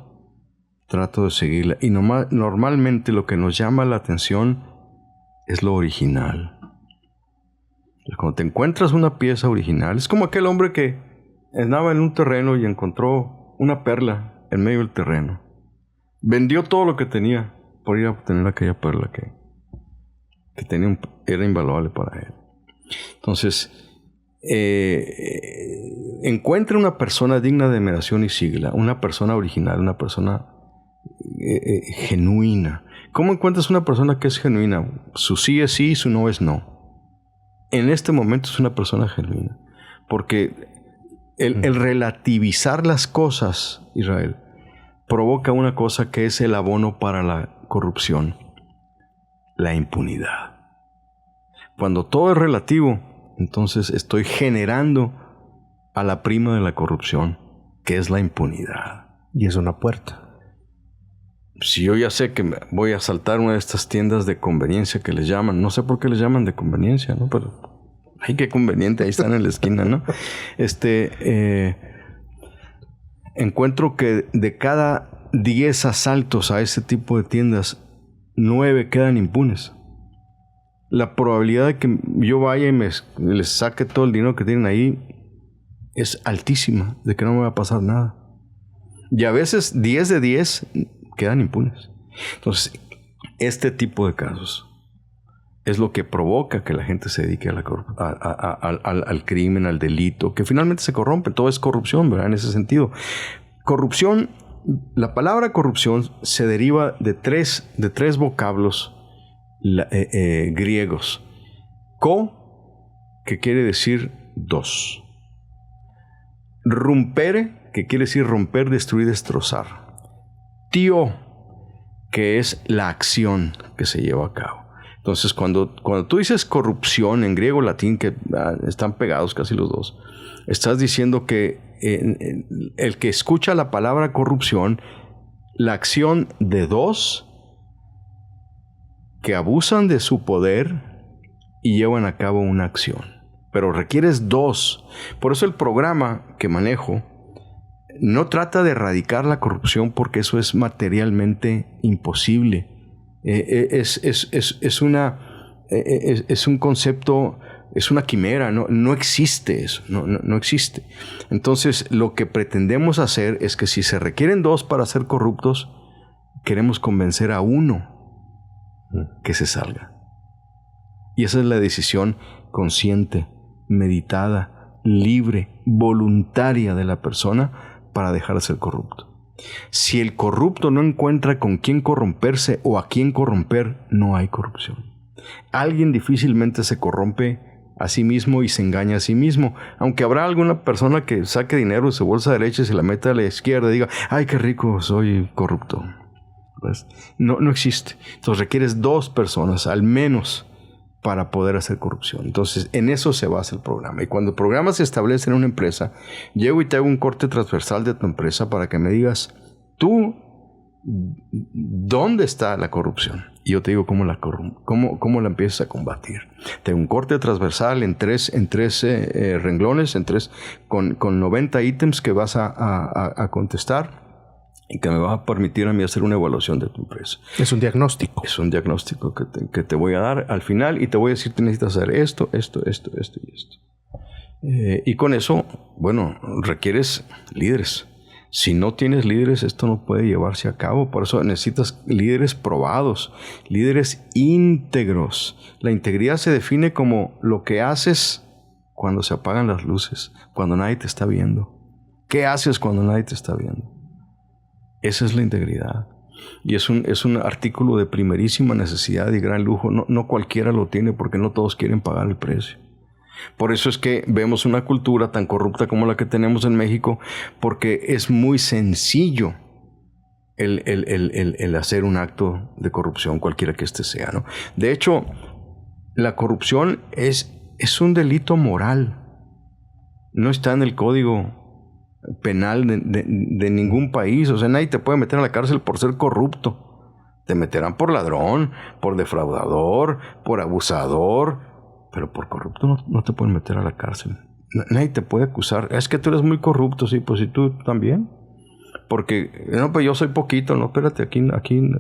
trato de seguirla. Y normalmente lo que nos llama la atención es lo original. Cuando te encuentras una pieza original, es como aquel hombre que andaba en un terreno y encontró una perla en medio del terreno. Vendió todo lo que tenía por ir a obtener aquella perla que era invaluable para él. Entonces, encuentra una persona digna de admiración y síguela, una persona original, una persona genuina. ¿Cómo encuentras una persona que es genuina? Su sí es sí, su no es no. En este momento es una persona genuina. Porque el relativizar las cosas, Israel, provoca una cosa que es el abono para la corrupción: la impunidad. Cuando todo es relativo, entonces estoy generando a la prima de la corrupción, que es la impunidad. Y es una puerta. Si yo ya sé que voy a saltar una de estas tiendas de conveniencia que les llaman, no sé por qué les llaman de conveniencia, ¿no? Pero ay, qué conveniente, ahí están en la esquina, ¿no? Encuentro que de cada 10 asaltos a ese tipo de tiendas, 9 quedan impunes. La probabilidad de que yo vaya y les saque todo el dinero que tienen ahí es altísima, de que no me va a pasar nada. Y a veces 10 de 10 quedan impunes. Entonces, este tipo de casos es lo que provoca que la gente se dedique al crimen, al delito, que finalmente se corrompe. Todo es corrupción, ¿verdad? En ese sentido. Corrupción, la palabra corrupción se deriva de tres vocablos griegos. Que quiere decir dos. Rumpere, que quiere decir romper, destruir, destrozar. Tío, que es la acción que se lleva a cabo. Entonces, cuando tú dices corrupción en griego latín, que están pegados casi los dos, estás diciendo que el que escucha la palabra corrupción, la acción de dos que abusan de su poder y llevan a cabo una acción pero requieres 2. Por eso el programa que manejo no trata de erradicar la corrupción, porque eso es materialmente imposible. Es un concepto, es una quimera, no existe eso, no existe. Entonces, lo que pretendemos hacer es que si se requieren 2 para ser corruptos, queremos convencer a 1 que se salga. Y esa es la decisión consciente, meditada, libre, voluntaria de la persona para dejar de ser corrupto. Si el corrupto no encuentra con quién corromperse o a quién corromper, no hay corrupción. Alguien difícilmente se corrompe a sí mismo y se engaña a sí mismo. Aunque habrá alguna persona que saque dinero de su bolsa derecha y se la meta a la izquierda y diga, ¡ay, qué rico, soy corrupto! Pues, no existe. Entonces requieres 2 personas, al menos, para poder hacer corrupción. Entonces, en eso se basa el programa. Y cuando el programa se establece en una empresa, llego y te hago un corte transversal de tu empresa para que me digas, tú, ¿dónde está la corrupción? Y yo te digo cómo la empiezas a combatir. Te hago un corte transversal en tres renglones, con 90 ítems que vas a contestar y que me va a permitir a mí hacer una evaluación de tu empresa. Es un diagnóstico. Es un diagnóstico que te voy a dar al final y te voy a decir, te necesitas hacer esto y esto. Y con eso, bueno, requieres líderes. Si no tienes líderes, esto no puede llevarse a cabo. Por eso necesitas líderes probados, líderes íntegros. La integridad se define como lo que haces cuando se apagan las luces, cuando nadie te está viendo. ¿Qué haces cuando nadie te está viendo? Esa es la integridad. Y es un artículo de primerísima necesidad y gran lujo. No cualquiera lo tiene porque no todos quieren pagar el precio. Por eso es que vemos una cultura tan corrupta como la que tenemos en México, porque es muy sencillo el hacer un acto de corrupción, cualquiera que este sea, ¿no? De hecho, la corrupción es un delito moral. No está en el Código Penal de ningún país. O sea, nadie te puede meter a la cárcel por ser corrupto. Te meterán por ladrón, por defraudador, por abusador, pero por corrupto no te pueden meter a la cárcel. Nadie te puede acusar. Es que tú eres muy corrupto, sí, pues ¿y tú también? Porque, no, pues yo soy poquito. No, espérate, aquí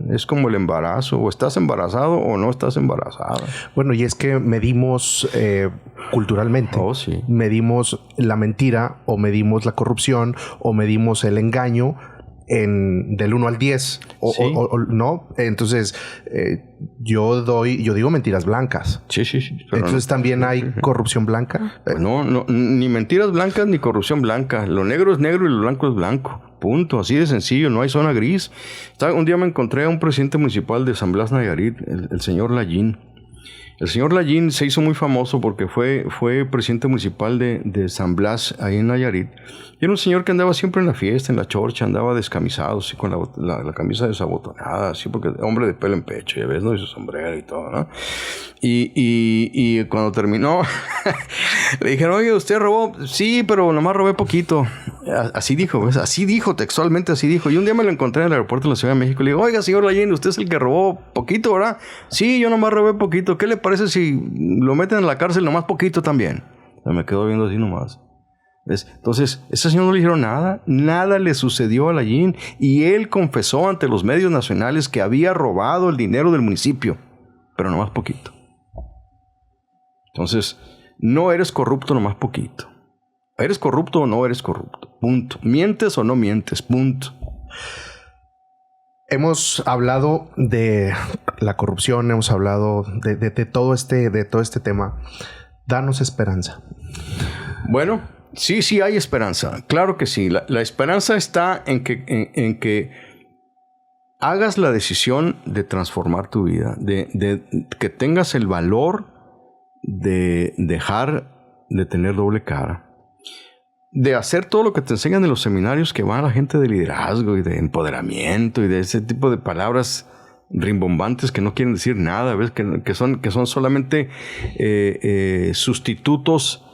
es como el embarazo. O estás embarazado o no estás embarazada. Bueno, y es que medimos culturalmente. Oh, sí. Medimos la mentira, o medimos la corrupción, o medimos el engaño del 1 al 10. Sí. ¿No? Entonces, yo digo mentiras blancas. Sí. Entonces, ¿también hay corrupción blanca? No, ni mentiras blancas ni corrupción blanca. Lo negro es negro y lo blanco es blanco. Punto. Así de sencillo. No hay zona gris. Un día me encontré a un presidente municipal de San Blas, Nayarit, el señor Lallín. El señor Lallín se hizo muy famoso porque fue presidente municipal de San Blas, ahí en Nayarit. Y era un señor que andaba siempre en la fiesta, en la chorcha, andaba descamisado, así con la camisa desabotonada, así, porque hombre de pelo en pecho, ya ves, ¿no? Y su sombrero y todo, ¿no? Y cuando terminó, le dijeron, oye, ¿usted robó? Sí, pero nomás robé poquito. Así dijo, ¿ves? Así dijo, textualmente así dijo. Y un día me lo encontré en el aeropuerto de la Ciudad de México y le digo, oiga, señor Lallín, usted es el que robó poquito, ¿verdad? Sí, yo nomás robé poquito. ¿Qué le parece si lo meten en la cárcel nomás poquito también? Me quedo viendo así nomás. ¿Ves? Entonces, ese señor no le dijeron nada le sucedió a Lallín, y él confesó ante los medios nacionales que había robado el dinero del municipio, pero nomás poquito. Entonces, no eres corrupto nomás poquito. ¿Eres corrupto o no eres corrupto? Punto. ¿Mientes o no mientes? Punto. Hemos hablado de la corrupción, hemos hablado de todo este tema. Danos esperanza. Bueno, sí hay esperanza. Claro que sí. La esperanza está en que hagas la decisión de transformar tu vida, de que tengas el valor de dejar de tener doble cara, de hacer todo lo que te enseñan en los seminarios que van a la gente de liderazgo y de empoderamiento y de ese tipo de palabras rimbombantes que no quieren decir nada, ¿ves? Que son solamente sustitutos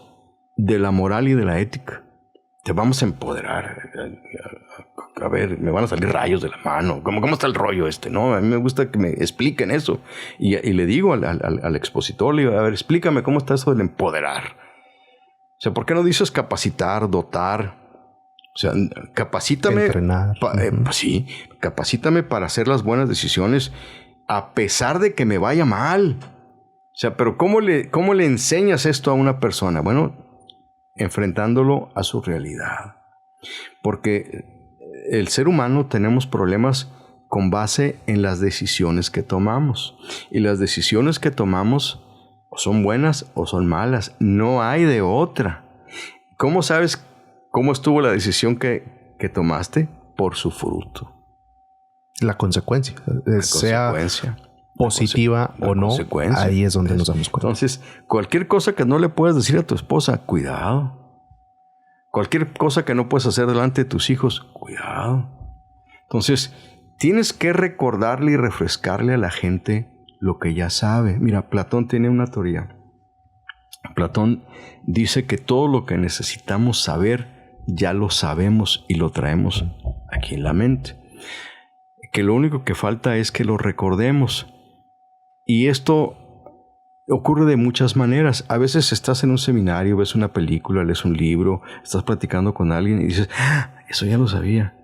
de la moral y de la ética. Te vamos a empoderar. A ver, me van a salir rayos de la mano. ¿Cómo está el rollo no? A mí me gusta que me expliquen eso. Y le digo al expositor, le digo, a ver, explícame cómo está eso del empoderar. sea, ¿por qué no dices capacitar, dotar? O sea, capacítame. Entrenar. Pues sí, capacítame para hacer las buenas decisiones a pesar de que me vaya mal. O sea, pero ¿cómo le enseñas esto a una persona? Bueno, enfrentándolo a su realidad. Porque el ser humano tenemos problemas con base en las decisiones que tomamos. Y las decisiones que tomamos o son buenas o son malas. No hay de otra. ¿Cómo sabes cómo estuvo la decisión que tomaste? Por su fruto. La consecuencia. Sea positiva o no, ahí es donde nos damos cuenta. Entonces, cualquier cosa que no le puedas decir a tu esposa, cuidado. Cualquier cosa que no puedes hacer delante de tus hijos, cuidado. Entonces, tienes que recordarle y refrescarle a la gente lo que ya sabe. Mira, Platón tiene una teoría. Platón dice que todo lo que necesitamos saber, ya lo sabemos y lo traemos aquí en la mente. Que lo único que falta es que lo recordemos. Y esto ocurre de muchas maneras. A veces estás en un seminario, ves una película, lees un libro, estás platicando con alguien y dices, eso ya lo sabía.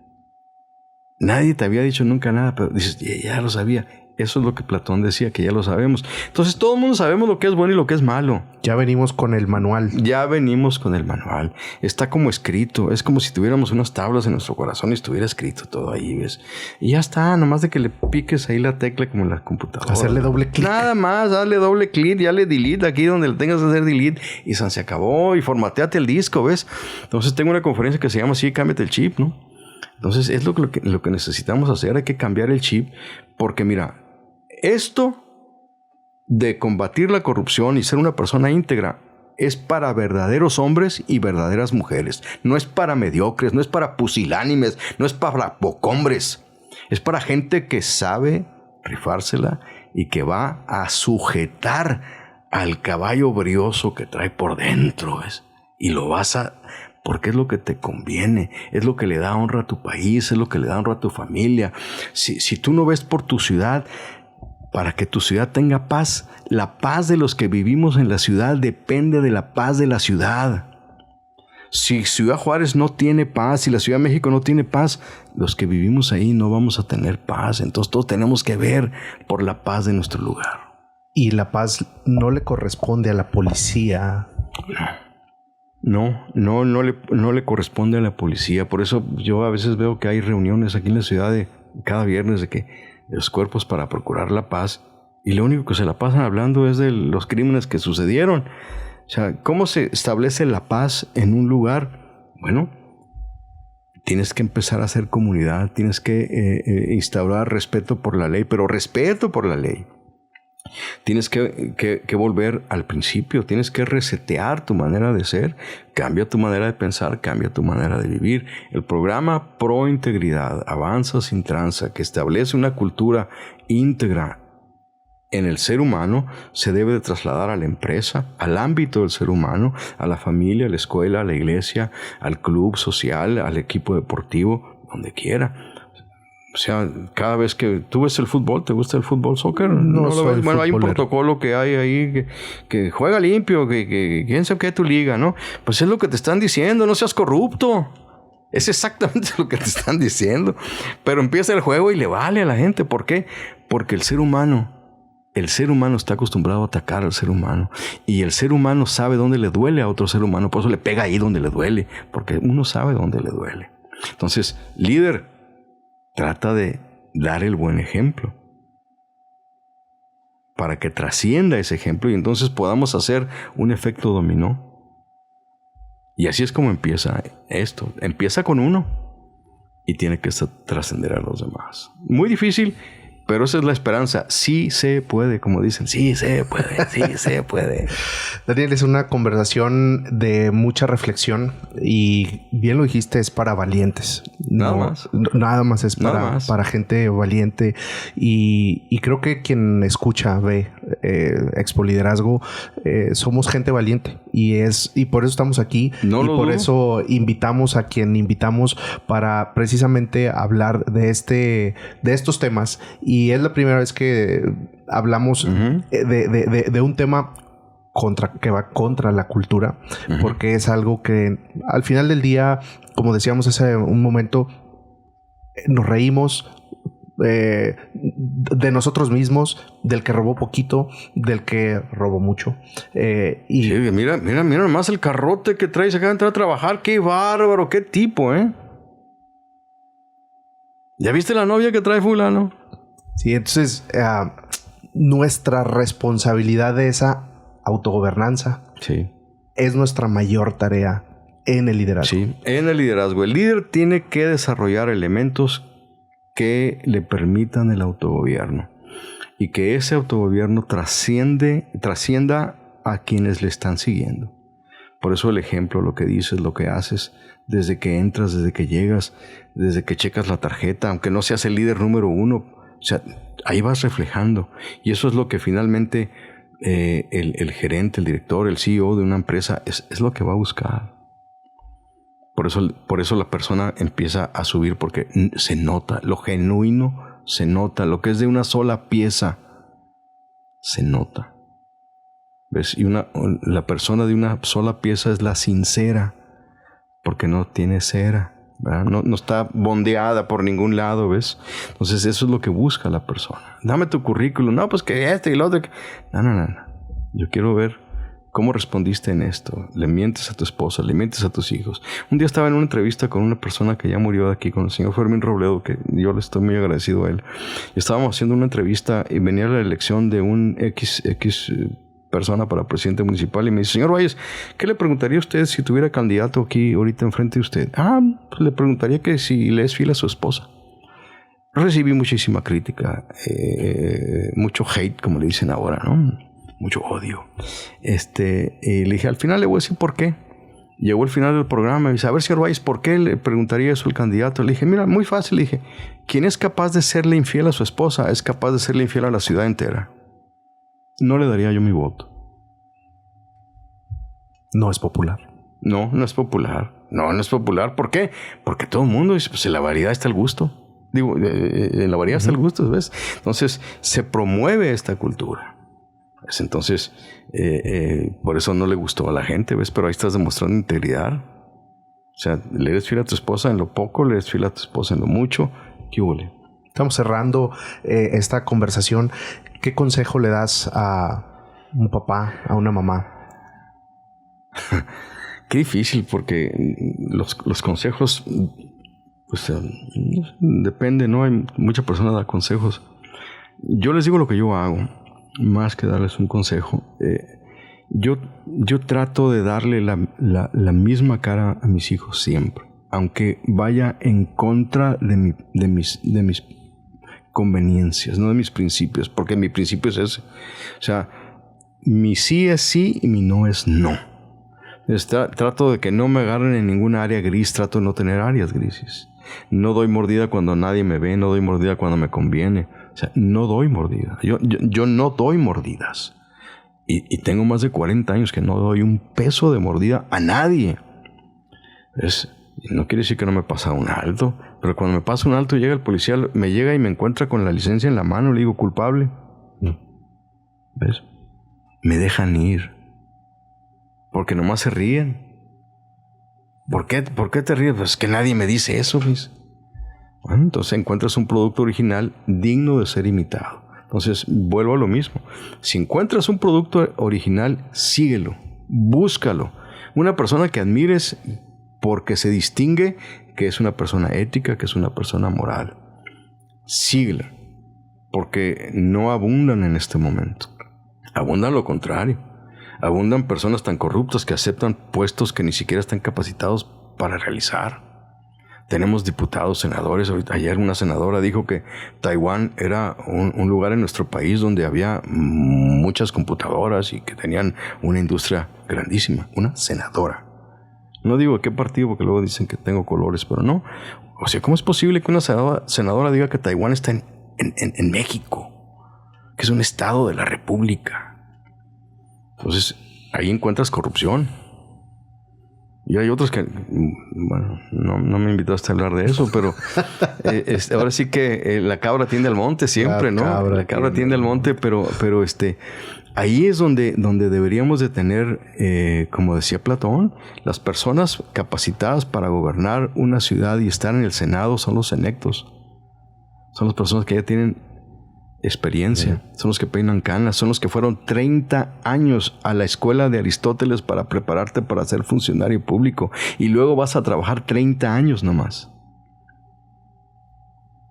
Nadie te había dicho nunca nada, pero dices, ya lo sabía. Eso es lo que Platón decía, que ya lo sabemos. Entonces todo el mundo sabemos lo que es bueno y lo que es malo. Ya venimos con el manual. Ya venimos con el manual. Está como escrito. Es como si tuviéramos unas tablas en nuestro corazón y estuviera escrito todo ahí, ¿ves? Y ya está, nomás de que le piques ahí la tecla como en la computadora. Hacerle doble clic. Nada más, dale doble clic, ya le delete aquí donde le tengas que hacer delete y se acabó. Y formateate el disco, ¿ves? Entonces tengo una conferencia que se llama así, cámbiate el chip, ¿no? Entonces es lo que necesitamos hacer. Hay que cambiar el chip porque mira, esto de combatir la corrupción y ser una persona íntegra es para verdaderos hombres y verdaderas mujeres. No es para mediocres, no es para pusilánimes, no es para pocombres. Es para gente que sabe rifársela y que va a sujetar al caballo brioso que trae por dentro, ¿ves? Y lo vas a... porque es lo que te conviene, es lo que le da honra a tu país, es lo que le da honra a tu familia. Si tú no ves por tu ciudad, para que tu ciudad tenga paz, la paz de los que vivimos en la ciudad depende de la paz de la ciudad. Si Ciudad Juárez no tiene paz, si la Ciudad de México no tiene paz, los que vivimos ahí no vamos a tener paz. Entonces todos tenemos que ver por la paz de nuestro lugar. Y la paz no le corresponde a la policía. No le corresponde a la policía. Por eso yo a veces veo que hay reuniones aquí en la ciudad cada viernes de los cuerpos para procurar la paz, y lo único que se la pasan hablando es de los crímenes que sucedieron. O sea, ¿cómo se establece la paz en un lugar? Bueno, tienes que empezar a hacer comunidad, tienes que instaurar respeto por la ley, pero respeto por la ley. Tienes que volver al principio, tienes que resetear tu manera de ser, cambia tu manera de pensar, cambia tu manera de vivir. El programa Pro Integridad, Avanza Sin Tranza, que establece una cultura íntegra en el ser humano, se debe de trasladar a la empresa, al ámbito del ser humano, a la familia, a la escuela, a la iglesia, al club social, al equipo deportivo, donde quiera. O sea, cada vez que tú ves el fútbol, ¿te gusta el fútbol, soccer? No soy bueno, hay un protocolo que hay ahí que juega limpio, que quién sabe qué es tu liga, ¿no? Pues es lo que te están diciendo, no seas corrupto. Es exactamente lo que te están diciendo. Pero empieza el juego y le vale a la gente. ¿Por qué? Porque el ser humano está acostumbrado a atacar al ser humano. Y el ser humano sabe dónde le duele a otro ser humano. Por eso le pega ahí donde le duele. Porque uno sabe dónde le duele. Entonces, líder, trata de dar el buen ejemplo para que trascienda ese ejemplo y entonces podamos hacer un efecto dominó. Y así es como empieza esto. Empieza con uno y tiene que trascender a los demás. Muy difícil, pero esa es la esperanza. Sí se puede, como dicen. Sí se puede, sí se puede. Daniel, es una conversación de mucha reflexión y bien lo dijiste, es para valientes. Nada más es para gente valiente y creo que quien escucha, ve Expo Liderazgo, somos gente valiente y por eso estamos aquí por eso invitamos a quien invitamos para precisamente hablar de estos temas. Y es la primera vez que hablamos de un tema que va contra la cultura, porque es algo que al final del día, como decíamos hace un momento, nos reímos de nosotros mismos, del que robó poquito, del que robó mucho. Sí, mira nomás el carrote que traes acá de entrar a trabajar. Qué bárbaro, qué tipo, ¿eh? ¿Ya viste la novia que trae fulano? Sí, entonces nuestra responsabilidad de esa autogobernanza es nuestra mayor tarea en el liderazgo. Sí, en el liderazgo. El líder tiene que desarrollar elementos que le permitan el autogobierno y que ese autogobierno trascienda a quienes le están siguiendo. Por eso el ejemplo, lo que dices, lo que haces, desde que entras, desde que llegas, desde que checas la tarjeta, aunque no seas el líder número uno, o sea, ahí vas reflejando. Y eso es lo que finalmente el gerente, el director, el CEO de una empresa es lo que va a buscar. Por eso la persona empieza a subir, porque se nota, lo genuino se nota, lo que es de una sola pieza se nota. ¿Ves? Y la persona de una sola pieza es la sincera, porque no tiene cera, ¿verdad? No está bondeada por ningún lado, ¿ves? Entonces eso es lo que busca la persona. Dame tu currículum. No, pues que este y lo otro. No. Yo quiero ver cómo respondiste en esto. Le mientes a tu esposa, le mientes a tus hijos. Un día estaba en una entrevista con una persona que ya murió de aquí, con el señor Fermín Robledo, que yo le estoy muy agradecido a él. Y estábamos haciendo una entrevista y venía la elección de un X persona para presidente municipal y me dice: señor Valles, ¿qué le preguntaría a usted si tuviera candidato aquí ahorita enfrente de usted? Pues le preguntaría que si le es fiel a su esposa. Recibí muchísima crítica, mucho hate, como le dicen ahora, ¿no? Mucho odio. Y le dije, al final le voy a decir por qué. Llegó el final del programa y me dice: a ver, señor Valles, ¿por qué le preguntaría eso al candidato? Le dije, mira, muy fácil. Le dije, quien es capaz de serle infiel a su esposa es capaz de serle infiel a la ciudad entera. No le daría yo mi voto. No es popular. No es popular. No es popular. ¿Por qué? Porque todo el mundo dice, pues en la variedad está el gusto. En la variedad está el gusto, ¿ves? Entonces, se promueve esta cultura. Entonces, por eso no le gustó a la gente, ¿ves? Pero ahí estás demostrando integridad. O sea, le eres fiel a tu esposa en lo poco, le eres fiel a tu esposa en lo mucho. ¿Qué huele? Estamos cerrando esta conversación. ¿Qué consejo le das a un papá, a una mamá? Qué difícil, porque los consejos, pues depende, ¿no? Hay muchas personas que dan consejos. Yo les digo lo que yo hago, más que darles un consejo. Yo trato de darle la misma cara a mis hijos siempre, aunque vaya en contra de mis conveniencias, no de mis principios, porque mi principio es ese. O sea, mi sí es sí y mi no es no. Trato de que no me agarren en ninguna área gris, trato de no tener áreas grises. No doy mordida cuando nadie me ve, no doy mordida cuando me conviene. O sea, no doy mordida. Yo no doy mordidas. Y tengo más de 40 años que no doy un peso de mordida a nadie. No quiere decir que no me pasa un alto, pero cuando me pasa un alto llega el policía, me llega y me encuentra con la licencia en la mano, le digo culpable. ¿Ves? Me dejan ir. Porque nomás se ríen. ¿Por qué te ríes? Pues que nadie me dice eso, ¿ves? Bueno, entonces encuentras un producto original digno de ser imitado. Entonces vuelvo a lo mismo. Si encuentras un producto original, síguelo, búscalo. Una persona que admires porque se distingue, que es una persona ética, que es una persona moral. Síguela, porque no abundan en este momento. Abundan lo contrario. Abundan personas tan corruptas que aceptan puestos que ni siquiera están capacitados para realizar. Tenemos diputados, senadores. Ayer una senadora dijo que Taiwán era un lugar en nuestro país donde había muchas computadoras y que tenían una industria grandísima. Una senadora. No digo de qué partido, porque luego dicen que tengo colores, pero no. O sea, ¿cómo es posible que una senadora diga que Taiwán está en México? Que es un estado de la República. Entonces, ahí encuentras corrupción. Y hay otros que, bueno, no me invitaste a hablar de eso, pero ahora sí que la cabra tiende al monte siempre, ¿no? La cabra tiende al monte, pero ahí es donde deberíamos de tener, como decía Platón, las personas capacitadas para gobernar una ciudad y estar en el Senado son los senectos. Son las personas que ya tienen experiencia, son los que peinan canas, son los que fueron 30 años a la escuela de Aristóteles para prepararte para ser funcionario público y luego vas a trabajar 30 años nomás.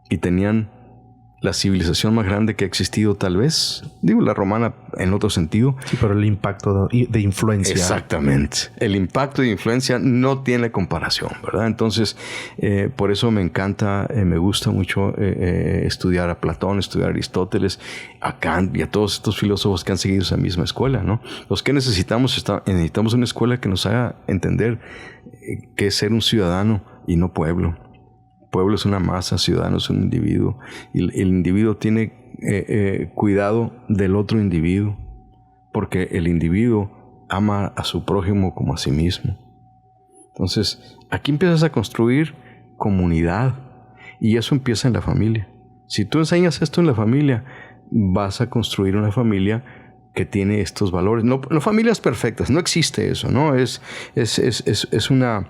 Y tenían la civilización más grande que ha existido tal vez, digo la romana en otro sentido. Sí, pero el impacto de influencia. Exactamente. El impacto de influencia no tiene comparación, ¿verdad? Entonces, por eso me encanta, me gusta mucho estudiar a Platón, estudiar a Aristóteles, a Kant y a todos estos filósofos que han seguido esa misma escuela, ¿no? Los que necesitamos una escuela que nos haga entender qué es ser un ciudadano y no pueblo. Pueblo es una masa, ciudadano es un individuo. Y el individuo tiene cuidado del otro individuo, porque el individuo ama a su prójimo como a sí mismo. Entonces, aquí empiezas a construir comunidad y eso empieza en la familia. Si tú enseñas esto en la familia, vas a construir una familia que tiene estos valores. No familias perfectas, no existe eso, ¿no? Es una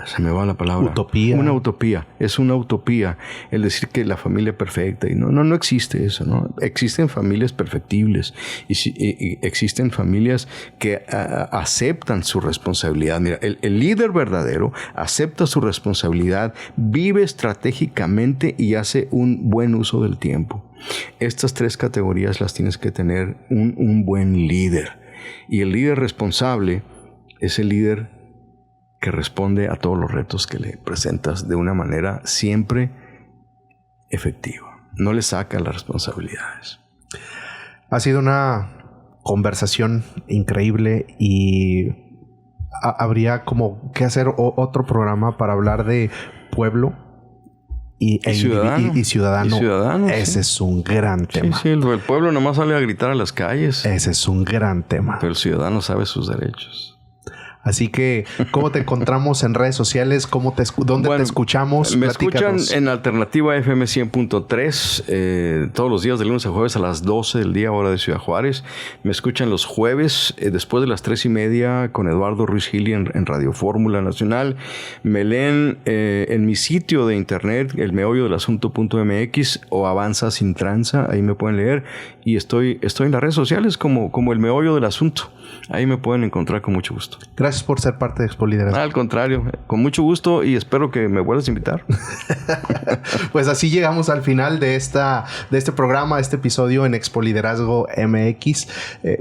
se me va la palabra. Utopía. Una utopía. Es una utopía el decir que la familia perfecta. Y no existe eso, ¿no? Existen familias perfectibles. Y existen familias que aceptan su responsabilidad. Mira, el líder verdadero acepta su responsabilidad, vive estratégicamente y hace un buen uso del tiempo. Estas tres categorías las tienes que tener un buen líder. Y el líder responsable es el líder que responde a todos los retos que le presentas de una manera siempre efectiva. No le saca las responsabilidades. Ha sido una conversación increíble y habría como que hacer otro programa para hablar de pueblo y ciudadano. Ese sí. Es un gran tema. Sí, el pueblo nomás sale a gritar a las calles. Ese es un gran tema. Pero el ciudadano sabe sus derechos. Así que, ¿cómo te encontramos en redes sociales? ¿Dónde te escuchamos? Me escuchan en Alternativa FM 100.3 todos los días de lunes a jueves a las 12 del día, hora de Ciudad Juárez. Me escuchan los jueves después de las 3:30 con Eduardo Ruiz Gili en Radio Fórmula Nacional. Me leen en mi sitio de internet, elmeolloDelAsunto.mx o Avanza Sin Tranza. Ahí me pueden leer. Y estoy en las redes sociales como El Meollo del Asunto. Ahí me pueden encontrar con mucho gusto. Gracias por ser parte de Expo Liderazgo. Al contrario, con mucho gusto y espero que me vuelvas a invitar. Pues así llegamos al final de este programa, este episodio en Expo Liderazgo MX.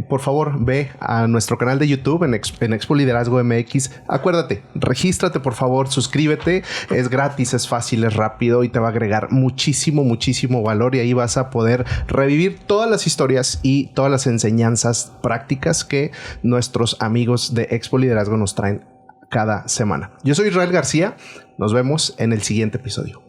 Por favor, ve a nuestro canal de YouTube en Expo Liderazgo MX. Acuérdate, regístrate por favor, suscríbete. Es gratis, es fácil, es rápido y te va a agregar muchísimo valor y ahí vas a poder revivir todas las historias y todas las enseñanzas prácticas que nuestros amigos de Expo Liderazgo nos traen cada semana. Yo soy Israel García. Nos vemos en el siguiente episodio.